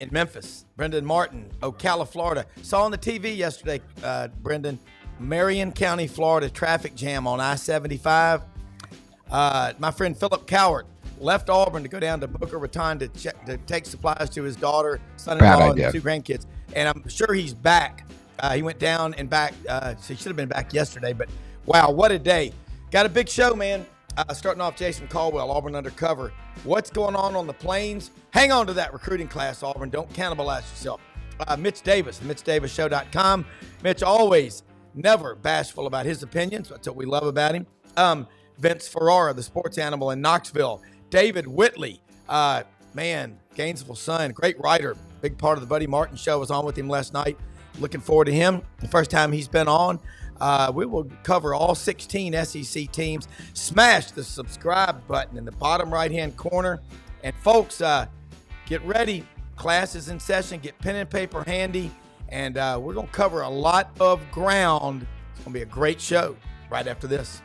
in Memphis. Brendan Martin, Ocala, Florida. Saw on the TV yesterday, Brendan, Marion County, Florida, traffic jam on I-75. My friend Philip Cowart left Auburn to go down to Boca Raton to take supplies to his daughter, son-in-law, and 2 grandkids. And I'm sure he's back. He went down and back. So he should have been back yesterday. But, wow, what a day. Got a big show, man. Starting off, Jason Caldwell, Auburn Undercover. What's going on the plains? Hang on to that recruiting class, Auburn. Don't cannibalize yourself. Mitch Davis, MitchDavisShow.com. Mitch always, never bashful about his opinions. That's what we love about him. Vince Ferrara, the sports animal in Knoxville. David Whitley, Gainesville Sun, great writer. Big part of the Buddy Martin show. Was on with him last night. Looking forward to him. The first time he's been on. We will cover all 16 SEC teams. Smash the subscribe button in the bottom right-hand corner. And folks, get ready. Class is in session. Get pen and paper handy. And we're going to cover a lot of ground. It's going to be a great show right after this.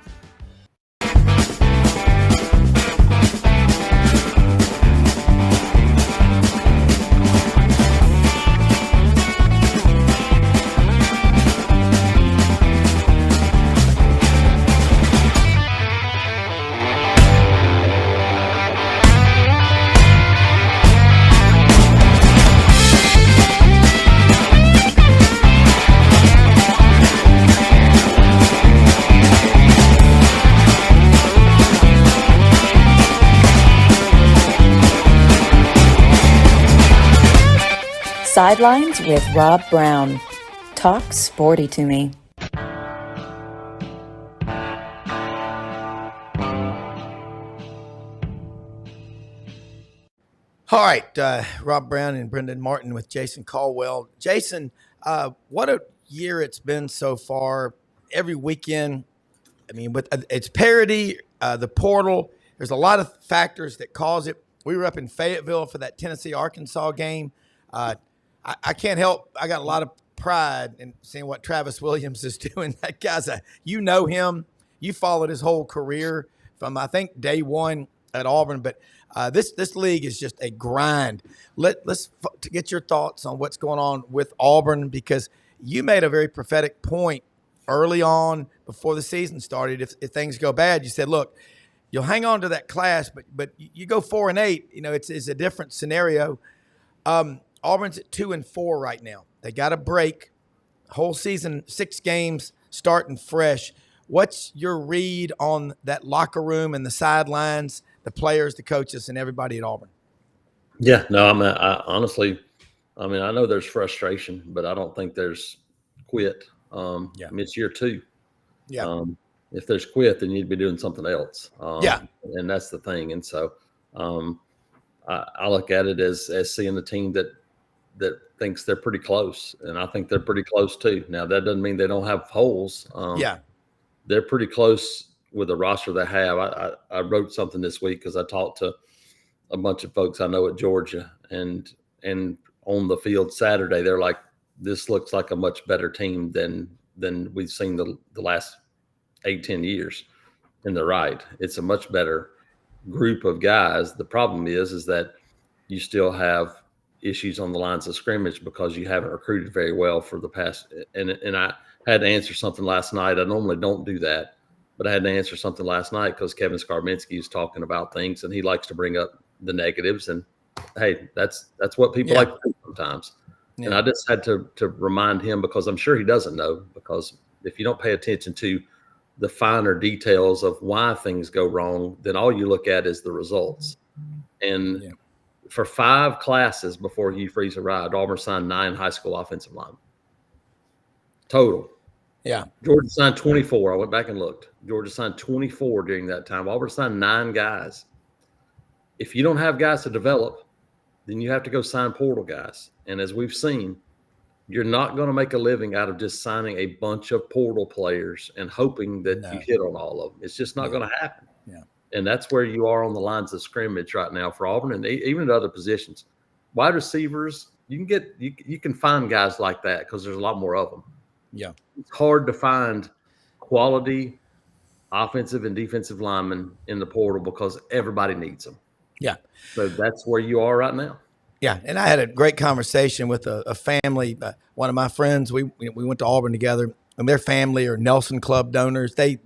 Sidelines with Rob Brown. Talk sporty to me. All right, Rob Brown and Brendan Martin with Jason Caldwell. Jason, what a year it's been so far. Every weekend, but it's parity, the portal. There's a lot of factors that cause it. We were up in Fayetteville for that Tennessee-Arkansas game. I can't help. I got a lot of pride in seeing what Travis Williams is doing. That guy's you know him. You followed his whole career from, I think, day one at Auburn. But this league is just a grind. Let's get your thoughts on what's going on with Auburn, because you made a very prophetic point early on before the season started. If things go bad, you said, look, you'll hang on to that class, but you go 4-8. It's a different scenario. Auburn's at 2-4 right now. They got a break. Whole season, 6 games, starting fresh. What's your read on that locker room and the sidelines, the players, the coaches, and everybody at Auburn? Yeah, no, I honestly, I know there's frustration, but I don't think there's quit. It's year 2. Yeah. If there's quit, then you'd be doing something else. And that's the thing. And so I look at it as seeing the team that thinks they're pretty close, and I think they're pretty close too. Now, that doesn't mean they don't have holes. They're pretty close with the roster they have. I wrote something this week because I talked to a bunch of folks I know at Georgia, and on the field Saturday, they're like, this looks like a much better team than we've seen the last 8-10 years. And they're right. It's a much better group of guys. The problem is that you still have issues on the lines of scrimmage because you haven't recruited very well for the past. And I had to answer something last night. I normally don't do that, but I had to answer something last night because Kevin Skarminski is talking about things, and he likes to bring up the negatives. And hey, that's what people like to do sometimes. Yeah. And I just had to remind him, because I'm sure he doesn't know, because if you don't pay attention to the finer details of why things go wrong, then all you look at is the results. And for 5 classes before Hugh Freeze arrived, Auburn signed 9 high school offensive linemen total. Yeah. Georgia signed 24. I went back and looked. Georgia signed 24 during that time. Auburn signed 9 guys. If you don't have guys to develop, then you have to go sign portal guys. And as we've seen, you're not going to make a living out of just signing a bunch of portal players and hoping that you hit on all of them. It's just not going to happen. Yeah. And that's where you are on the lines of scrimmage right now for Auburn, and even at other positions. Wide receivers, you can find guys like that because there's a lot more of them. Yeah. It's hard to find quality offensive and defensive linemen in the portal because everybody needs them. Yeah. So that's where you are right now. Yeah, and I had a great conversation with a family. One of my friends, we went to Auburn together, and their family are Nelson Club donors. They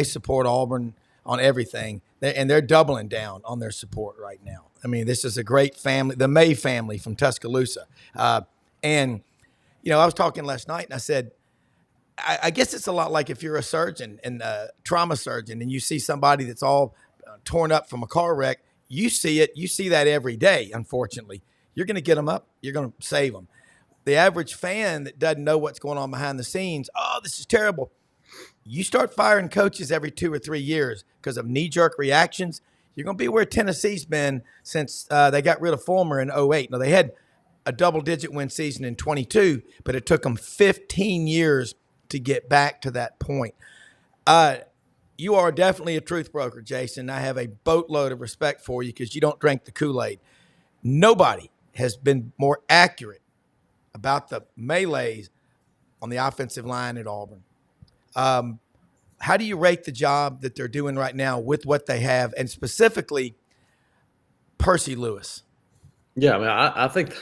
support Auburn on everything, and they're doubling down on their support right now. I mean, this is a great family, the May family from Tuscaloosa. And I was talking last night, and I said, I guess it's a lot like if you're a surgeon and a trauma surgeon, and you see somebody that's all torn up from a car wreck. You see it. You see that every day, unfortunately. You're going to get them up. You're going to save them. The average fan that doesn't know what's going on behind the scenes, oh, this is terrible. You start firing coaches every 2 or 3 years because of knee-jerk reactions. You're going to be where Tennessee's been since they got rid of Fulmer in 2008. Now, they had a double-digit win season in 22, but it took them 15 years to get back to that point. You are definitely a truth broker, Jason. I have a boatload of respect for you because you don't drink the Kool-Aid. Nobody has been more accurate about the melees on the offensive line at Auburn. How do you rate the job that they're doing right now with what they have, and specifically Percy Lewis? Yeah, I think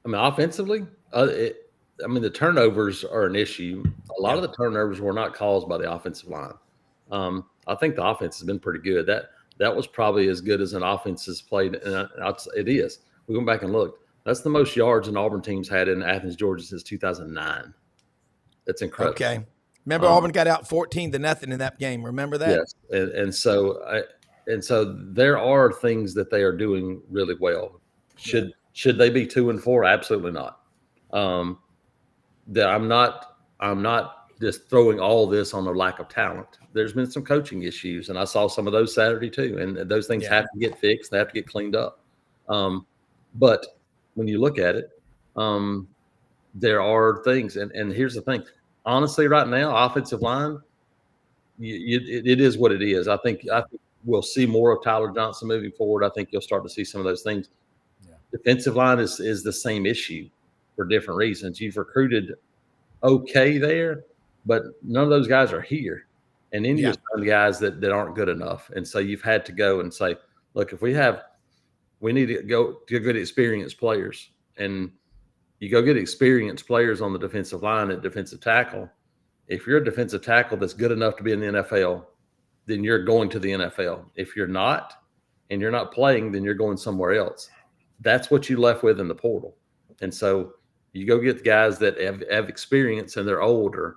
offensively, the turnovers are an issue. A lot of the turnovers were not caused by the offensive line. I think the offense has been pretty good. That was probably as good as an offense has played, and it is. We went back and looked. That's the most yards an Auburn team's had in Athens, Georgia since 2009. That's incredible. Okay. Remember, Auburn got out 14-0 in that game. Remember that? Yes, and so there are things that they are doing really well. Should they be 2-4? Absolutely not. That I'm not just throwing all this on their lack of talent. There's been some coaching issues, and I saw some of those Saturday too. And those things have to get fixed. They have to get cleaned up. But when you look at it, there are things. And here's the thing. Honestly, right now, offensive line, it is what it is. I think we'll see more of Tyler Johnson moving forward. I think you'll start to see some of those things. Yeah. Defensive line is the same issue for different reasons. You've recruited okay there, but none of those guys are here. And then you find guys that aren't good enough. And so you've had to go and say, look, if we need to go to get experienced players. And you go get experienced players on the defensive line at defensive tackle. If you're a defensive tackle that's good enough to be in the NFL, then you're going to the NFL. If you're not, and you're not playing, then you're going somewhere else. That's what you left with in the portal. And so you go get the guys that have experience and they're older,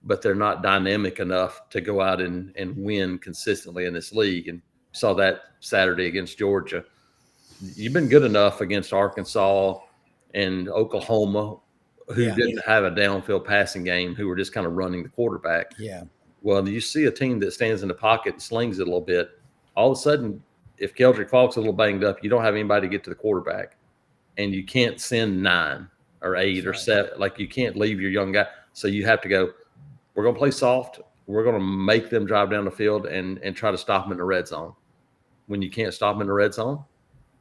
but they're not dynamic enough to go out and win consistently in this league. And saw that Saturday against Georgia. You've been good enough against Arkansas and Oklahoma, who didn't have a downfield passing game, who were just kind of running the quarterback. Yeah. Well, you see a team that stands in the pocket and slings it a little bit. All of a sudden, if Keldrick Faulk's a little banged up, you don't have anybody to get to the quarterback. And you can't send 9 or 8 or 7. Like, you can't leave your young guy. So you have to go, we're going to play soft. We're going to make them drive down the field and try to stop them in the red zone. When you can't stop them in the red zone,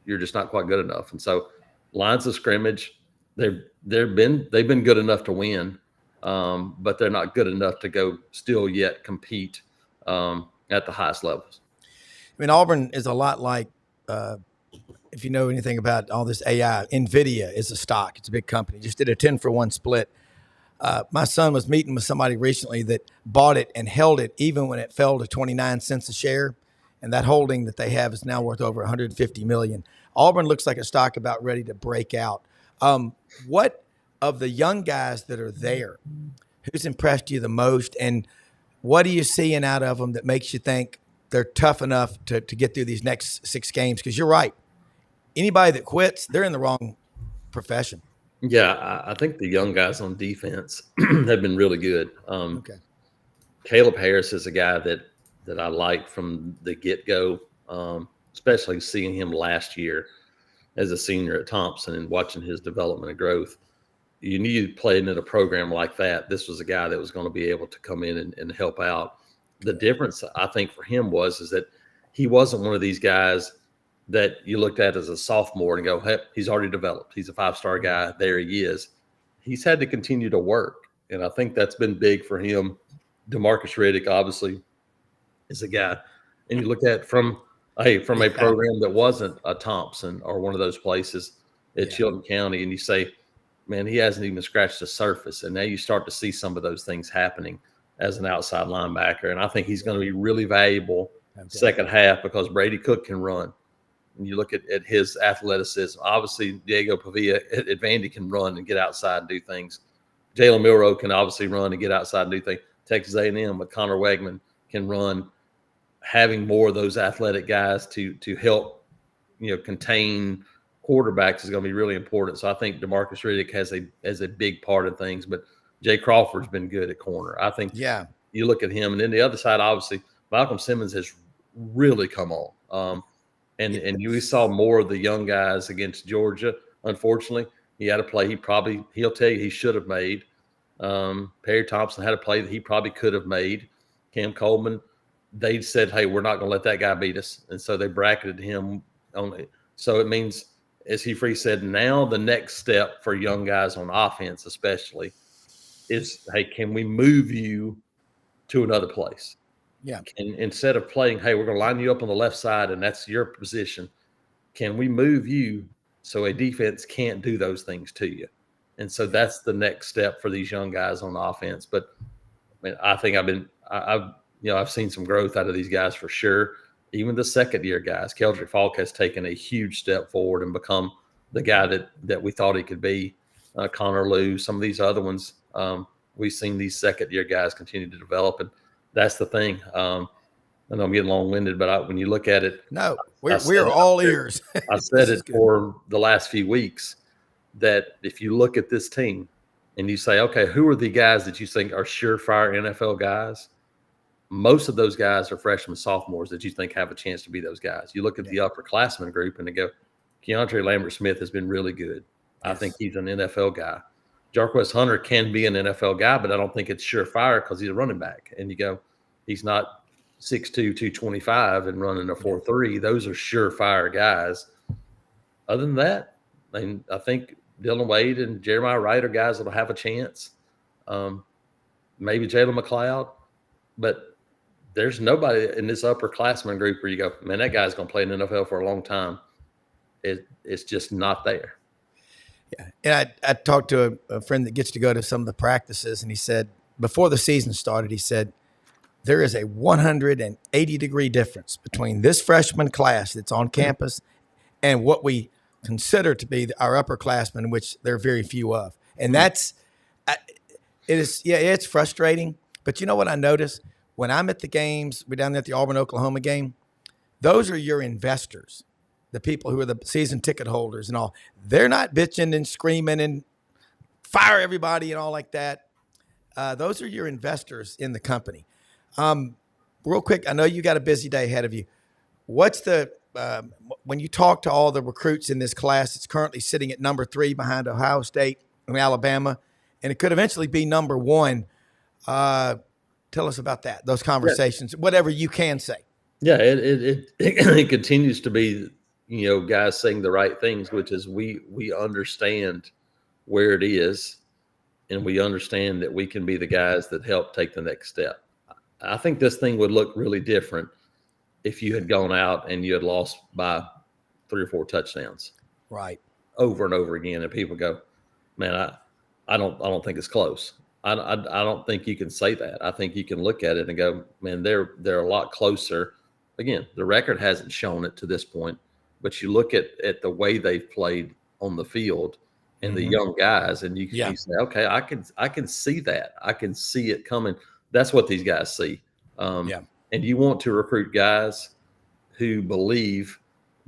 you're just not quite good enough. And so lines of scrimmage, they've been good enough to win, but they're not good enough to go still yet compete at the highest levels. I mean, Auburn is a lot like, if you know anything about all this AI, NVIDIA is a stock. It's a big company. Just did a 10-for-1 split. My son was meeting with somebody recently that bought it and held it even when it fell to 29 cents a share. And that holding that they have is now worth over $150 million. Auburn looks like a stock about ready to break out. What of the young guys that are there, who's impressed you the most? And what are you seeing out of them that makes you think they're tough enough to get through these next 6 games? Because you're right. Anybody that quits, they're in the wrong profession. Yeah, I think the young guys on defense have been really good. Caleb Harris is a guy that I like from the get-go, especially seeing him last year as a senior at Thompson and watching his development and growth. You need playing in a program like that. This was a guy that was going to be able to come in and help out. The difference, I think, for him is that he wasn't one of these guys that you looked at as a sophomore and go, hey, he's already developed. He's a 5-star guy. There he is. He's had to continue to work, and I think that's been big for him. DeMarcus Riddick, obviously, is a guy. And you look at from a program that wasn't a Thompson or one of those places, at Chilton County, and you say, man, he hasn't even scratched the surface. And now you start to see some of those things happening as an outside linebacker. And I think he's going to be really valuable second half because Brady Cook can run. And you look at his athleticism. Obviously, Diego Pavia at Vandy can run and get outside and do things. Jalen Milroe can obviously run and get outside and do things. Texas A&M with Connor Wegman can run. Having more of those athletic guys to help, contain quarterbacks is going to be really important. So I think DeMarcus Riddick has a big part of things, but Jay Crawford's been good at corner. I think you look at him, and then the other side, obviously, Malcolm Simmons has really come on. And you saw more of the young guys against Georgia. Unfortunately, he had a play he'll tell you he should have made. Perry Thompson had a play that he probably could have made. Cam Coleman, they said, hey, we're not going to let that guy beat us. And so they bracketed him on it. So it means, as Hugh Freeze said, now the next step for young guys on offense especially is, hey, can we move you to another place? Yeah. And instead of playing, hey, we're going to line you up on the left side and that's your position, can we move you so a defense can't do those things to you? And so that's the next step for these young guys on offense. But I mean, I think I've seen some growth out of these guys for sure. Even the second-year guys, Keldrick Falk has taken a huge step forward and become the guy that we thought he could be. Connor Lew, some of these other ones, we've seen these second-year guys continue to develop, and that's the thing. I know I'm getting long-winded, but when you look at it, no, we're all ears. I said it for the last few weeks that if you look at this team and you say, okay, who are the guys that you think are surefire NFL guys? Most of those guys are freshmen, sophomores that you think have a chance to be those guys. You look at the upperclassmen group and they go, Keontae Lambert-Smith has been really good. I think he's an NFL guy. Jarquez Hunter can be an NFL guy, but I don't think it's surefire because he's a running back. And you go, he's not 6'2", 225 and running a 4.3. Those are surefire guys. Other than that, I think Dylan Wade and Jeremiah Wright are guys that will have a chance. Maybe Jalen McLeod. But there's nobody in this upperclassmen group where you go, man, that guy's going to play in the NFL for a long time. It's just not there. Yeah. And I talked to a friend that gets to go to some of the practices, and he said, before the season started, he said, there is a 180-degree difference between this freshman class that's on campus and what we consider to be our upperclassmen, which there are very few of. And it's frustrating. But you know what I notice? When I'm at the games, we're down there at the Auburn-Oklahoma game, those are your investors, the people who are the season ticket holders and all. They're not bitching and screaming and fire everybody and all like that. Those are your investors in the company. Real quick, I know you got a busy day ahead of you. What's when you talk to all the recruits in this class, it's currently sitting at number 3 behind Ohio State and Alabama, and it could eventually be number 1. Tell us about that, those conversations, whatever you can say. Yeah, it continues to be, guys saying the right things, which is we understand where it is, and we understand that we can be the guys that help take the next step. I think this thing would look really different if you had gone out and you had lost by 3 or 4 touchdowns, right, over and over again, and people go, man, I don't think it's close. I don't think you can say that. I think you can look at it and go, man, they're a lot closer. Again, the record hasn't shown it to this point, but you look at the way they've played on the field and the young guys, and you say, okay, I can see that. I can see it coming. That's what these guys see. And you want to recruit guys who believe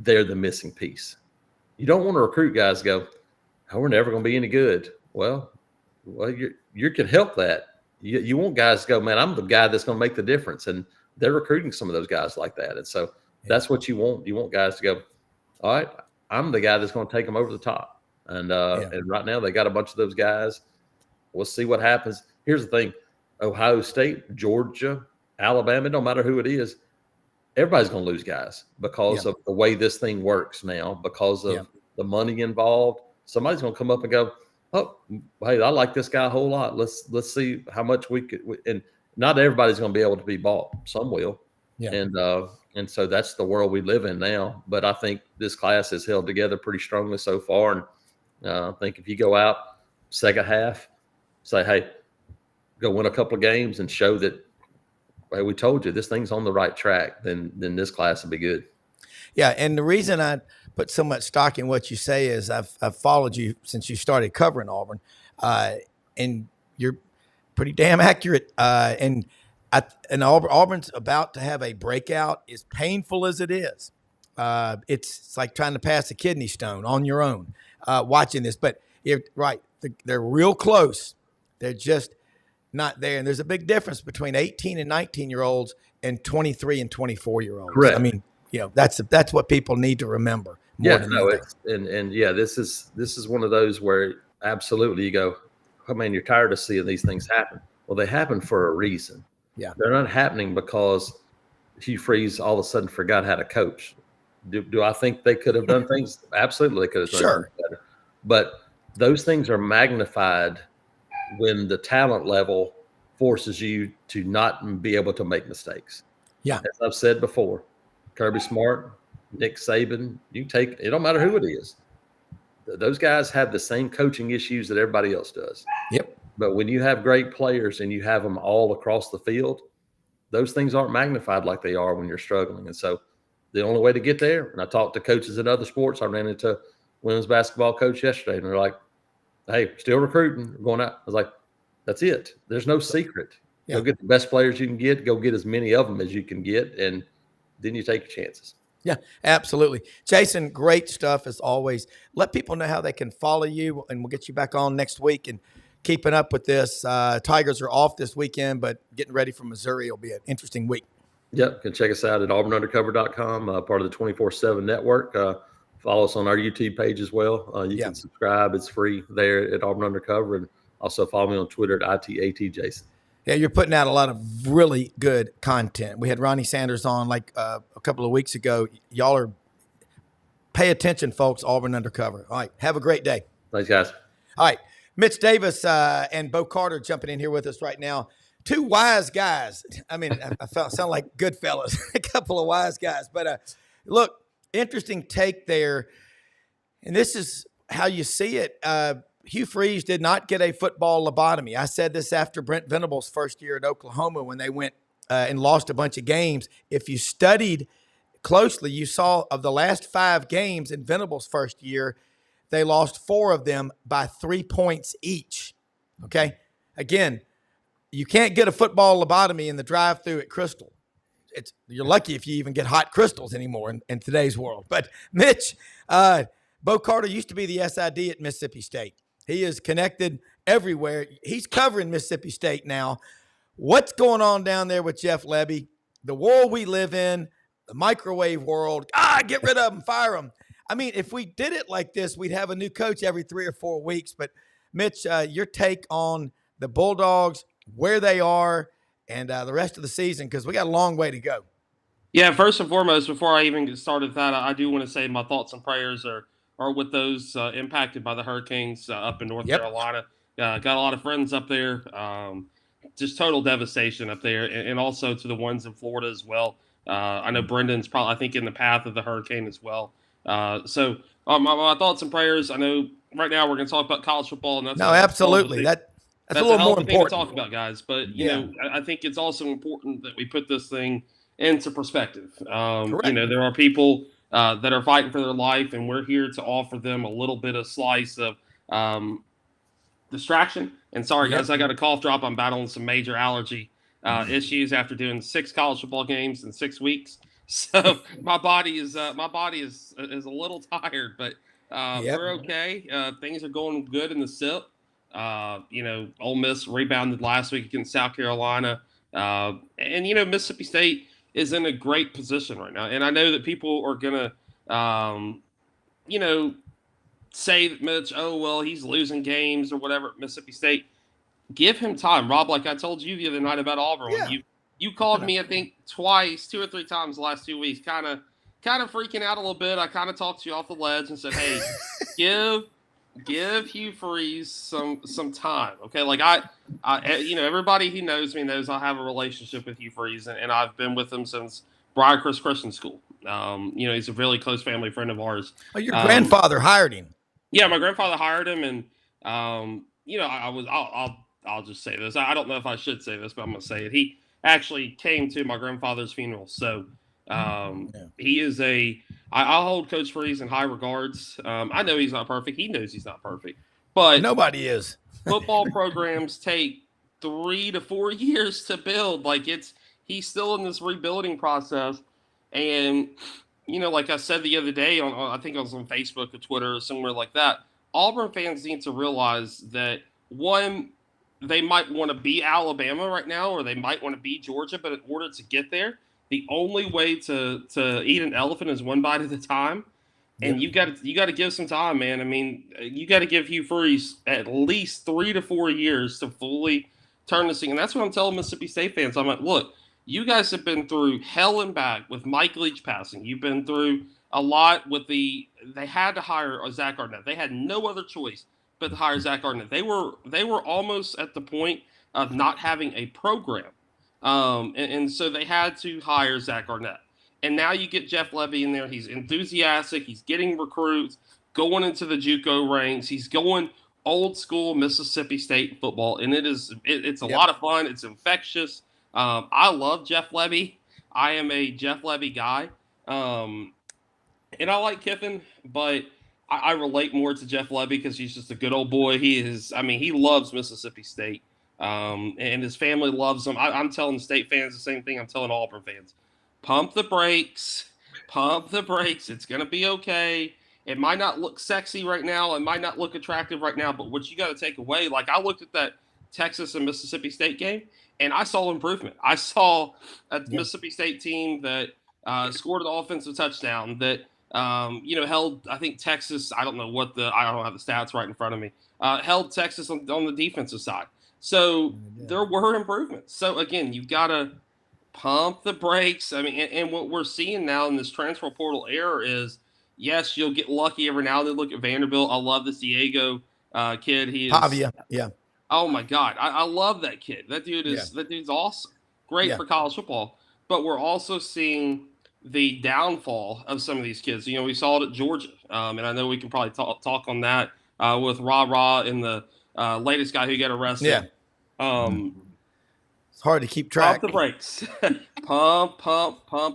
they're the missing piece. You don't want to recruit guys go, oh, we're never going to be any good. Well, you can help that. You want guys to go, man, I'm the guy that's going to make the difference. And they're recruiting some of those guys like that. And so that's what you want. You want guys to go, all right, I'm the guy that's going to take them over the top. And right now they got a bunch of those guys. We'll see what happens. Here's the thing. Ohio State, Georgia, Alabama, no matter who it is, everybody's going to lose guys because of the way this thing works now, because of the money involved. Somebody's going to come up and go, oh, hey, I like this guy a whole lot. Let's see how much we could. And not everybody's going to be able to be bought. Some will. Yeah. And so that's the world we live in now. But I think this class has held together pretty strongly so far. And I think if you go out second half, say, hey, go win a couple of games and show that, hey, we told you this thing's on the right track, then this class will be good. Yeah, and the reason I put so much stock in what you say is I've followed you since you started covering Auburn, and you're pretty damn accurate. And Auburn's about to have a breakout, as painful as it is. It's like trying to pass a kidney stone on your own, watching this. But they're real close. They're just not there. And there's a big difference between 18 and 19-year-olds and 23 and 24-year-olds. Correct. I mean, that's what people need to remember. This is one of those where absolutely you go, oh man, you're tired of seeing these things happen. Well, they happen for a reason. Yeah, they're not happening because Hugh Freeze all of a sudden forgot how to coach. Do I think they could have done things? Absolutely, they could have done things better. But those things are magnified when the talent level forces you to not be able to make mistakes. Yeah, as I've said before, Kirby Smart, Nick Saban, it don't matter who it is. Those guys have the same coaching issues that everybody else does. Yep. But when you have great players and you have them all across the field, those things aren't magnified like they are when you're struggling. And so the only way to get there, and I talked to coaches in other sports. I ran into a women's basketball coach yesterday, and they're like, hey, still recruiting, we're going out. I was like, that's it. There's no secret. Yeah. Go get the best players you can get. Go get as many of them as you can get, and then you take your chances. Yeah, absolutely. Jason, great stuff as always. Let people know how they can follow you, and we'll get you back on next week and keeping up with this. Tigers are off this weekend, but getting ready for Missouri will be an interesting week. Yep, you can check us out at auburnundercover.com, part of the 24/7 network. Follow us on our YouTube page as well. You can subscribe. It's free there at Auburn Undercover. And also follow me on Twitter at ITATJason. Yeah, you're putting out a lot of really good content. We had Ronnie Sanders on a couple of weeks ago. Y'all are – pay attention, folks, Auburn Undercover. All right, have a great day. Thanks, guys. All right, Mitch Davis and Bo Carter jumping in here with us right now. Two wise guys. I mean, I sound like good fellas, a couple of wise guys. But look, interesting take there. And this is how you see it. Hugh Freeze did not get a football lobotomy. I said this after Brent Venables' first year at Oklahoma when they went and lost a bunch of games. If you studied closely, you saw of the last 5 games in Venables' first year, they lost 4 of them by 3 points each. Okay? Again, you can't get a football lobotomy in the drive-thru at Crystal. You're lucky if you even get hot crystals anymore in today's world. But Mitch, Bo Carter used to be the SID at Mississippi State. He is connected everywhere. He's covering Mississippi State now. What's going on down there with Jeff Lebby? The world we live in, the microwave world. Get rid of him, fire him. I mean, if we did it like this, we'd have a new coach every 3 or 4 weeks. But Mitch, your take on the Bulldogs, where they are, and the rest of the season, because we got a long way to go. Yeah, first and foremost, before I even get started with that, I do want to say my thoughts and prayers are with those impacted by the hurricanes up in North Carolina. Got a lot of friends up there. Just total devastation up there, and also to the ones in Florida as well. I know Brendan's probably, I think, in the path of the hurricane as well. So my thoughts and prayers. I know right now we're going to talk about college football. And absolutely. That's a little more important thing to talk about, guys. But, you know, I think it's also important that we put this thing into perspective. There are people that are fighting for their life, and we're here to offer them a little bit of slice of distraction. And sorry, guys, I got a cough drop. I'm battling some major allergy issues after doing 6 college football games in 6 weeks. So my body is a little tired, but we're okay. Things are going good in the SIP. Ole Miss rebounded last week against South Carolina. And Mississippi State is in a great position right now. And I know that people are going to, say that Mitch, he's losing games or whatever at Mississippi State. Give him time. Rob, like I told you the other night about Auburn, when you called me, I think, twice, 2 or 3 times the last 2 weeks, kind of freaking out a little bit. I kind of talked to you off the ledge and said, hey, give Hugh Freeze some time. Okay. Like I everybody who knows me knows I have a relationship with Hugh Freeze, and I've been with him since Briarcrest Christian School. He's a really close family friend of ours. Oh, your grandfather hired him. Yeah, my grandfather hired him, and I'll just say this. I don't know if I should say this, but I'm gonna say it. He actually came to my grandfather's funeral, so he is I hold Coach Freeze in high regards. I know he's not perfect. He knows he's not perfect, but Nobody is. football programs take 3 to 4 years to build. He's still in this rebuilding process, and like I said the other day I think I was on Facebook or Twitter or somewhere like that. Auburn fans need to realize that one, they might want to be Alabama right now, or they might want to be Georgia, but in order to get there, the only way to eat an elephant is one bite at a time. And you got to give some time, man. I mean, you got to give Hugh Freeze at least 3 to 4 years to fully turn this thing. And that's what I'm telling Mississippi State fans. I'm like, look, you guys have been through hell and back with Mike Leach passing. You've been through a lot with they had to hire Zach Arnett. They had no other choice but to hire Zach Arnett. They were almost at the point of not having a program, and so they had to hire Zach Arnett. And now you get Jeff Levy in there. He's enthusiastic. He's getting recruits, going into the JUCO ranks. He's going old school Mississippi State football, and it's a lot of fun. It's infectious. I love Jeff Levy. I am a Jeff Levy guy, and I like Kiffin, but I relate more to Jeff Levy because he's just a good old boy. He loves Mississippi State, and his family loves him. I'm telling State fans the same thing I'm telling Auburn fans. Pump the brakes. Pump the brakes. It's going to be okay. It might not look sexy right now. It might not look attractive right now. But what you got to take away, like I looked at that Texas and Mississippi State game, and I saw improvement. I saw a Mississippi State team that scored an offensive touchdown that, held, I think, Texas. I don't have the stats right in front of me. Held Texas on the defensive side. So there were improvements. So, again, you've got to pump the brakes. I mean, and what we're seeing now in this transfer portal era is, yes, you'll get lucky every now and then. Look at Vanderbilt. I love this Diego kid. He is Pavia, yeah. Oh my God, I love that kid. That dude's awesome. Great for college football. But we're also seeing the downfall of some of these kids. We saw it at Georgia, and I know we can probably talk on that with Ra and the latest guy who got arrested. Yeah. It's hard to keep track. Pump the brakes. pump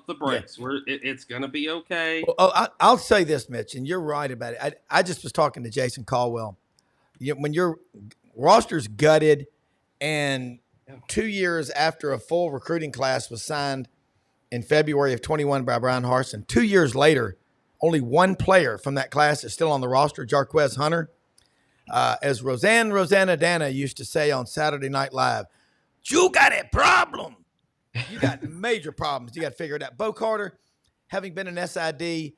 the brakes. Yeah. It's going to be okay. Well, I'll say this, Mitch, and you're right about it. I just was talking to Jason Caldwell. When your roster's gutted and 2 years after a full recruiting class was signed in February of 21 by Brian Harsin, 2 years later, only one player from that class is still on the roster, Jarquez Hunter. As Rosanna Dana used to say on Saturday Night Live, you got a problem. You got major problems. You got to figure it out. Bo Carter, having been an SID,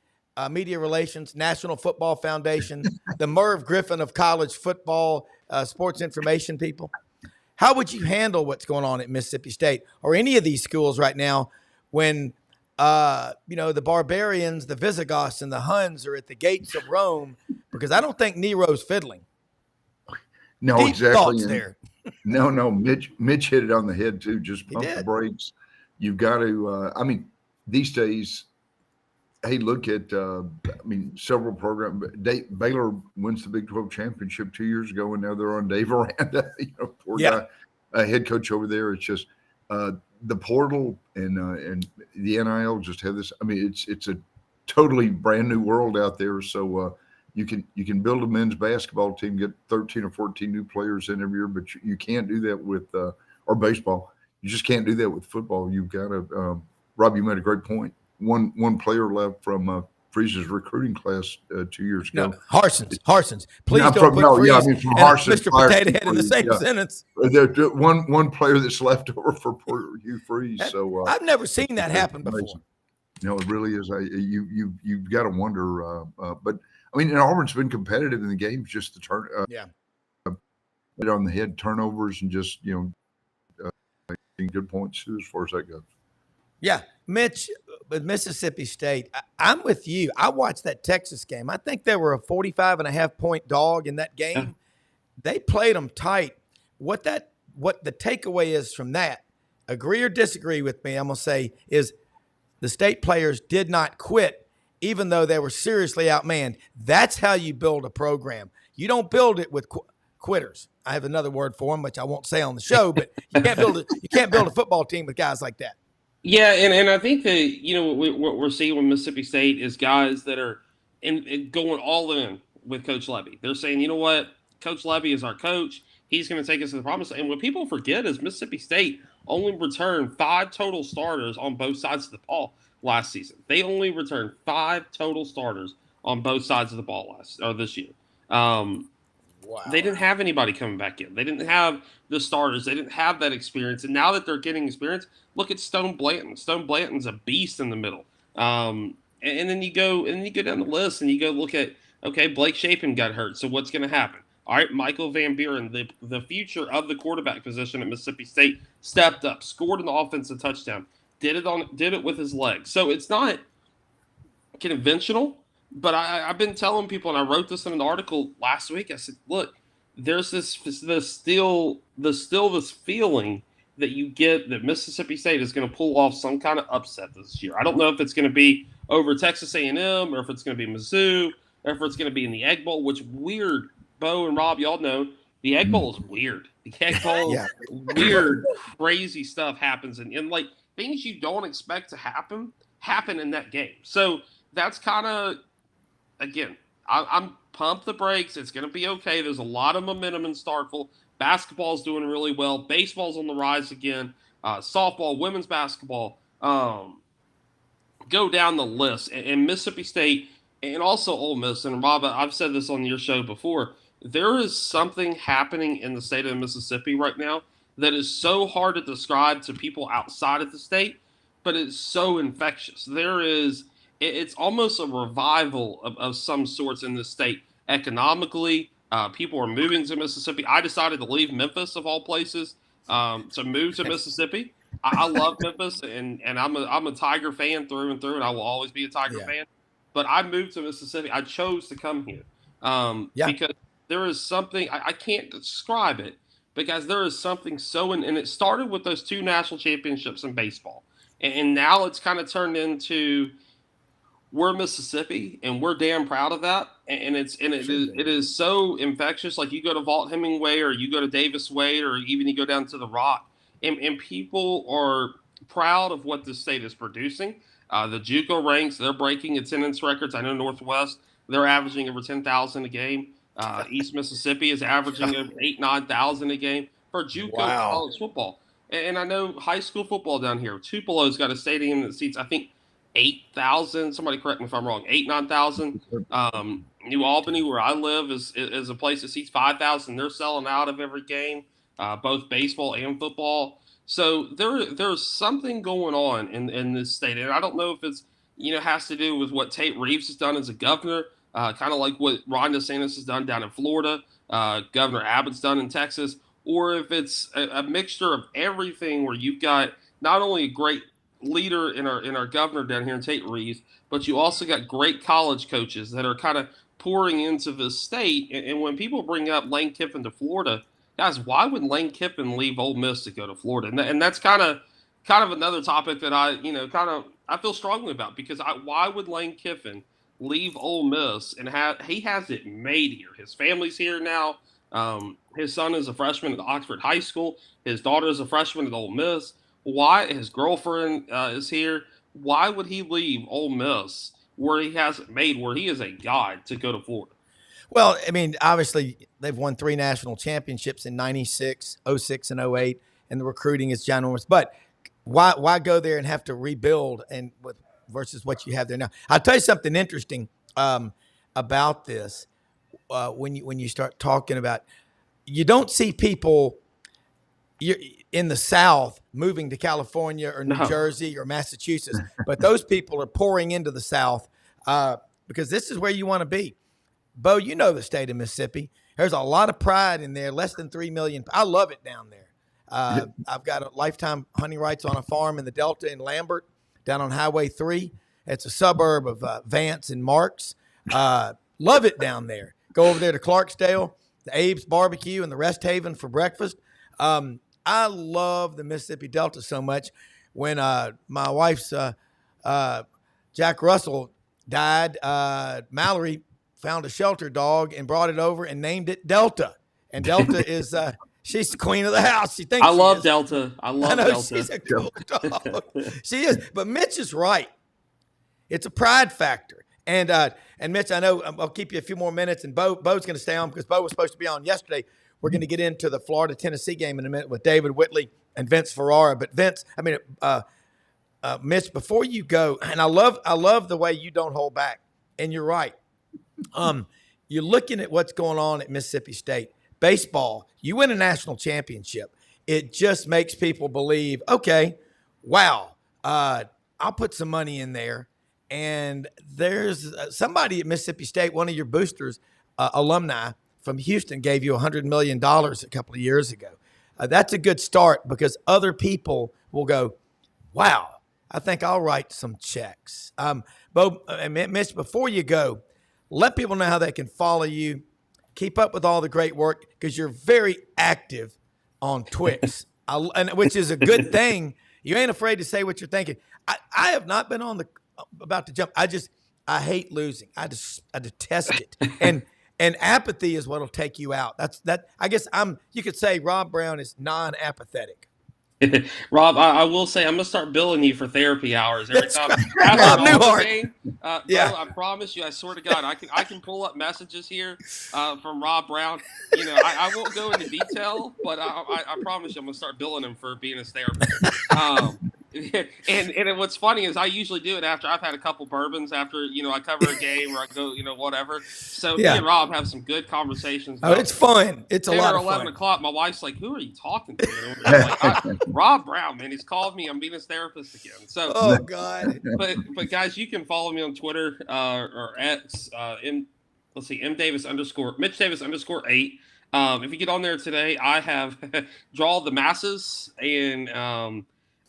media relations, National Football Foundation, the Merv Griffin of college football, sports information people. How would you handle what's going on at Mississippi State or any of these schools right now when, the barbarians, the Visigoths, and the Huns are at the gates of Rome? Because I don't think Nero's fiddling. No, Deep exactly. thoughts there. No. Mitch hit it on the head too. Just pump the brakes. You've got to. These days, hey, look at. Several programs. Baylor wins the Big 12 championship 2 years ago, and now they're on Dave Aranda. Poor guy, head coach over there. It's just the portal and the NIL just have this. It's a totally brand new world out there. So. You can build a men's basketball team, get 13 or 14 new players in every year, but you can't do that with or baseball. You just can't do that with football. You've got to. Rob, you made a great point. One player left from Freeze's recruiting class 2 years ago. No, Harson's. Please don't put Freeze and Mr. Potato Head in the same sentence. There's one player that's left over for Hugh Freeze. So I've never seen that happen before. No, it really is. You've got to wonder, but. And Auburn's been competitive in the games, just the turn, on the head turnovers and just good points too, as far as that goes. Yeah, Mitch, with Mississippi State, I'm with you. I watched that Texas game. I think they were a 45.5-point dog in that game. Yeah. They played them tight. What the takeaway is from that, agree or disagree with me, I'm gonna say, is the state players did not quit even though they were seriously outmanned. That's how you build a program. You don't build it with quitters. I have another word for them, which I won't say on the show, but you can't build a football team with guys like that. Yeah, and I think that, what we're seeing with Mississippi State is guys that are going all in with Coach Levy. They're saying, you know what, Coach Levy is our coach. He's going to take us to the promised land. And what people forget is Mississippi State only returned 5 total starters on both sides of the ball last season. They only returned 5 total starters on both sides of the ball this year. Wow. They didn't have anybody coming back in. They didn't have the starters. They didn't have that experience. And now that they're getting experience, look at Stone Blanton. Stone Blanton's a beast in the middle. And then you go down the list and you go look at, okay, Blake Shapen got hurt. So what's going to happen? All right, Michael Van Buren, the future of the quarterback position at Mississippi State, stepped up, scored an offensive touchdown, did it with his legs. So it's not conventional. But I've been telling people, and I wrote this in an article last week. I said, look, there's this feeling that you get that Mississippi State is going to pull off some kind of upset this year. I don't know if it's going to be over Texas A&M or if it's going to be Mizzou or if it's going to be in the Egg Bowl, which weird. Bo and Rob, y'all know the Egg Bowl is weird. The Egg Bowl, weird, crazy stuff happens. And like things you don't expect to happen in that game. So that's kind of, again, I'm pump the brakes. It's going to be okay. There's a lot of momentum in Starkville. Basketball's doing really well. Baseball's on the rise again. Softball, women's basketball. Go down the list. And Mississippi State and also Ole Miss. And Rob, I've said this on your show before. There is something happening in the state of Mississippi right now that is so hard to describe to people outside of the state, but it's so infectious. It's almost a revival of some sorts in the state. Economically, people are moving to Mississippi. I decided to leave Memphis, of all places, to move to Mississippi. I love Memphis, and I'm a Tiger fan through and through, and I will always be a Tiger fan. But I moved to Mississippi. I chose to come here because there is something, I can't describe it, because there is something and it started with those 2 national championships in baseball. And now it's kind of turned into, we're Mississippi, and we're damn proud of that. And it is so infectious. Like you go to Vaught Hemingway, or you go to Davis Wade, or even you go down to the Rock, and people are proud of what the state is producing. The JUCO ranks, they're breaking attendance records. I know Northwest, they're averaging over 10,000 a game. East Mississippi is averaging over 8,000-9,000 a game for JUCO college football. And I know high school football down here, Tupelo's got a stadium that seats, I think, 8,000. Somebody correct me if I'm wrong. 8,000-9,000. New Albany, where I live, is a place that seats 5,000. They're selling out of every game, both baseball and football. So there's something going on in this state, and I don't know if it's has to do with what Tate Reeves has done as a governor, kind of like what Ron DeSantis has done down in Florida, Governor Abbott's done in Texas, or if it's a mixture of everything, where you've got not only a great leader in our governor down here in Tate Reeves, but you also got great college coaches that are kind of pouring into this state. And when people bring up Lane Kiffin to Florida, guys, why would Lane Kiffin leave Ole Miss to go to Florida? And that's kind of another topic that I feel strongly about, because why would Lane Kiffin leave Ole Miss and he has it made here? His family's here now. His son is a freshman at Oxford High School. His daughter is a freshman at Ole Miss. Why? His girlfriend is here. Why would he leave Ole Miss, where he has it made, where he is a god, to go to Florida? Well, I mean, obviously they've won 3 national championships in 96, 06, and 08, and the recruiting is ginormous. But why go there and have to rebuild versus what you have there now? I'll tell you something interesting about this. When you start talking about, you don't see people in the South moving to California or New Jersey or Massachusetts, but those people are pouring into the South because this is where you want to be. Bo, you know the state of Mississippi. There's a lot of pride in there, less than 3 million. I love it down there. I've got a lifetime hunting rights on a farm in the Delta in Lambert, down on Highway 3. It's a suburb of Vance and Marks. Love it down there. Go over there to Clarksdale, the Abe's Barbecue, and the Rest Haven for breakfast. I love the Mississippi Delta so much. When my wife's Jack Russell died, Mallory found a shelter dog and brought it over and named it Delta. And Delta is she's the queen of the house. She thinks I love is. Delta. I love know, Delta. She's a cool dog. She is. But Mitch is right. It's a pride factor. And Mitch, I know I'll keep you a few more minutes, and Bo's going to stay on because Bo was supposed to be on yesterday. We're going to get into the Florida-Tennessee game in a minute with David Whitley and Vince Ferrara. But Mitch, before you go, and I love the way you don't hold back, and you're right. You're looking at what's going on at Mississippi State. Baseball, you win a national championship. It just makes people believe, okay, wow, I'll put some money in there. And there's somebody at Mississippi State, one of your boosters, alumni from Houston, gave you $100 million a couple of years ago. That's a good start because other people will go, wow, I think I'll write some checks. Bo and Mitch, before you go, let people know how they can follow you, keep up with all the great work, because you're very active on Twix, which is a good thing. You ain't afraid to say what you're thinking. I have not been on the about to jump. I hate losing. I detest it. And apathy is what'll take you out. I guess you could say Rob Brown is non-apathetic. Rob, I will say I'm gonna start billing you for therapy hours every time. After game, yeah. Bo, I promise you, I swear to God, I can pull up messages here from Rob Brown. You know, I won't go into detail, but I promise you, I'm gonna start billing him for being his therapist. And what's funny is I usually do it after I've had a couple bourbons, after I cover a game or I go whatever. So me and Rob have some good conversations. Oh, it's fun. It's a lot of fun. 11 o'clock. My wife's like, "Who are you talking to?" And I'm like, Rob Brown, man. He's called me. I'm being his therapist again. So, oh God. But guys, you can follow me on Twitter or at Mitch Davis _8. If you get on there today, I have draw the masses, and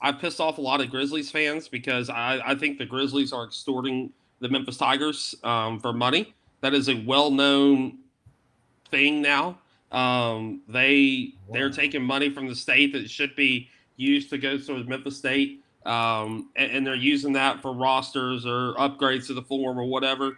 I pissed off a lot of Grizzlies fans because I think the Grizzlies are extorting the Memphis Tigers for money. That is a well-known thing now. They're taking money from the state that should be used to go to Memphis State, and they're using that for rosters or upgrades to the form or whatever.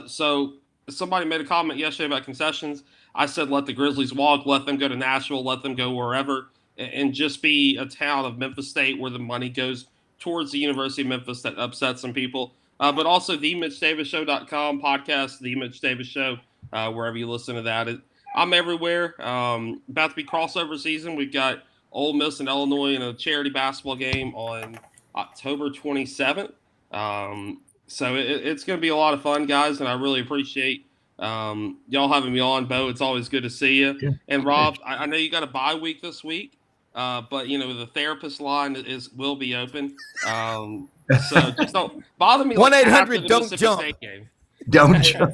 So somebody made a comment yesterday about concessions. I said, let the Grizzlies walk, let them go to Nashville, let them go wherever, and just be a town of Memphis State where the money goes towards the University of Memphis. That upsets some people. But also the MitchDavisShow.com podcast, the Mitch Davis Show, wherever you listen to that. I'm everywhere. About to be crossover season. We've got Ole Miss and Illinois in a charity basketball game on October 27th. So it's going to be a lot of fun, guys, and I really appreciate y'all having me on. Bo, it's always good to see you. Yeah. And Rob, I know you got a bye week this week, but the therapist line will be open. So just don't bother me. 1-800 don't jump. Don't jump.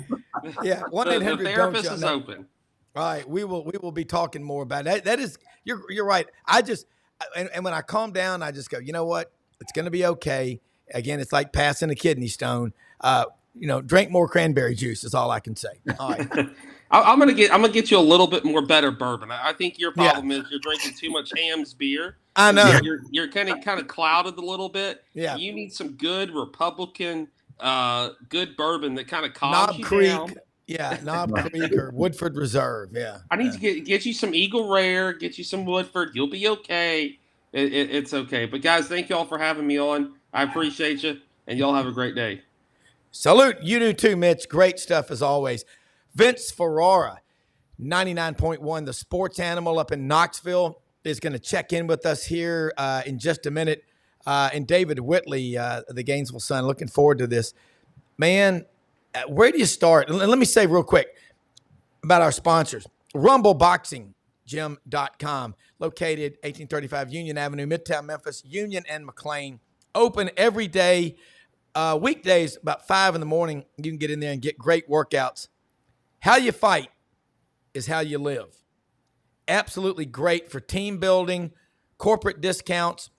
Yeah, 1-800 the therapist is open. All right, we will be talking more about it. That is, you're right. And when I calm down, I just go, you know what? It's going to be okay. Again, it's like passing a kidney stone. Drink more cranberry juice is all I can say. All right. I'm gonna get you a little bit more better bourbon. I think your problem is you're drinking too much Ham's beer. I know. You're kind of clouded a little bit. Yeah. You need some good Republican, good bourbon that kind of calms you down. Yeah, Knob Creek or Woodford Reserve. Yeah. I need to get you some Eagle Rare, get you some Woodford. You'll be okay. It's okay. But guys, thank y'all for having me on. I appreciate you, and y'all have a great day. Salute. You do too, Mitch. Great stuff as always. Vince Ferrara, 99.1, the sports animal up in Knoxville, is going to check in with us here in just a minute. And David Whitley, the Gainesville Sun, looking forward to this. Man, where do you start? Let me say real quick about our sponsors. RumbleBoxingGym.com, located 1835 Union Avenue, Midtown Memphis, Union and McLean. Open every day. Weekdays, about 5 in the morning, you can get in there and get great workouts. How you fight is how you live. Absolutely great for team building, corporate discounts.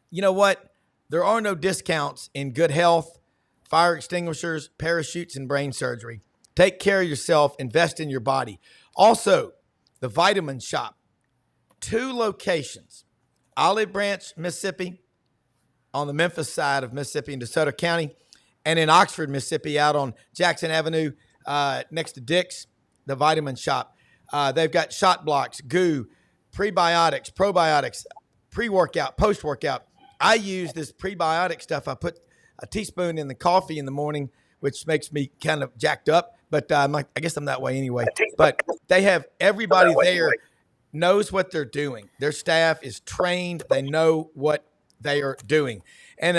You know what? There are no discounts in good health, fire extinguishers, parachutes, and brain surgery. Take care of yourself. Invest in your body. Also, the Vitamin Shop. 2 locations. Olive Branch, Mississippi, on the Memphis side of Mississippi in DeSoto County, And in Oxford, Mississippi, out on Jackson Avenue, next to Dick's, the vitamin shop, they've got shot blocks, goo, prebiotics, probiotics, pre-workout, post-workout. I use this prebiotic stuff. I put a teaspoon in the coffee in the morning, which makes me kind of jacked up. But I guess I'm that way anyway. But they have everybody there knows what they're doing. Their staff is trained. They know what they are doing. And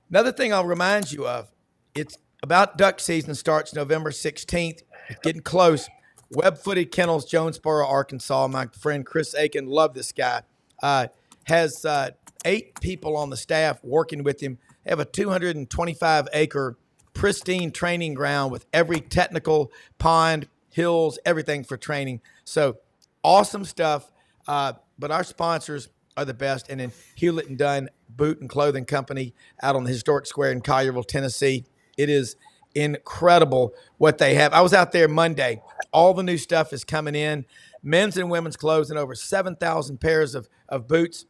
another thing I'll remind you of, it's about duck season starts November 16th. It's getting close. Web-Footed Kennels, Jonesboro, Arkansas. My friend Chris Aiken, love this guy, has 8 people on the staff working with him. They have a 225-acre pristine training ground with every technical pond, hills, everything for training. So awesome stuff. But our sponsors are the best. And then Hewlett and Dunn Boot and Clothing Company out on the historic square in Collierville, Tennessee. It is incredible what they have. I was out there Monday. All the new stuff is coming in. Men's and women's clothes and over 7,000 pairs of boots.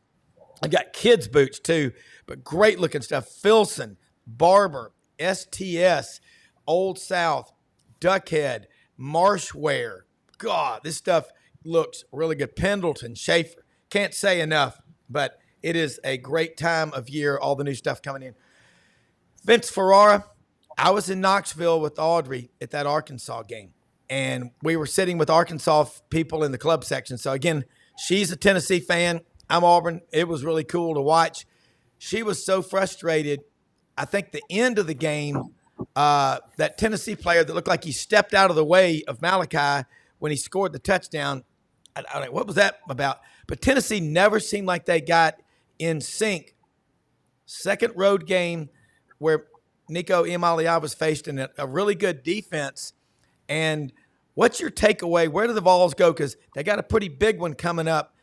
I got kids' boots too, but great looking stuff. Filson, Barber, STS, Old South, Duckhead, Marshwear. God, this stuff looks really good. Pendleton, Schaefer. Can't say enough, but it is a great time of year, all the new stuff coming in. Vince Ferrara, I was in Knoxville with Audrey at that Arkansas game, and we were sitting with Arkansas people in the club section. So, again, she's a Tennessee fan. I'm Auburn. It was really cool to watch. She was so frustrated. I think the end of the game, that Tennessee player that looked like he stepped out of the way of Malachi when he scored the touchdown, I don't know, what was that about? But Tennessee never seemed like they got in sync. Second road game where Nico Iamaleava was facing a really good defense. And what's your takeaway? Where do the Vols go? Because they got a pretty big one coming up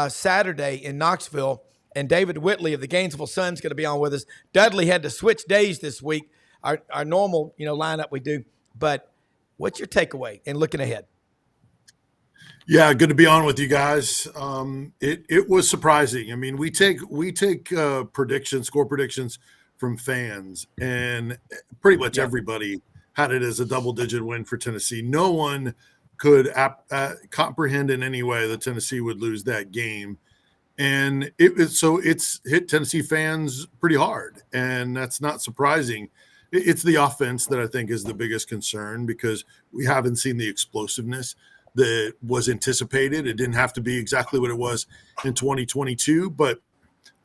Saturday in Knoxville. And David Whitley of the Gainesville Sun is going to be on with us. Dudley had to switch days this week, our normal lineup we do. But what's your takeaway in looking ahead? Yeah, good to be on with you guys. It was surprising. I mean, we take predictions, score predictions from fans, and pretty much everybody had it as a double-digit win for Tennessee. No one could comprehend in any way that Tennessee would lose that game, and it's hit Tennessee fans pretty hard, and that's not surprising. It's the offense that I think is the biggest concern because we haven't seen the explosiveness that was anticipated. It didn't have to be exactly what it was in 2022, but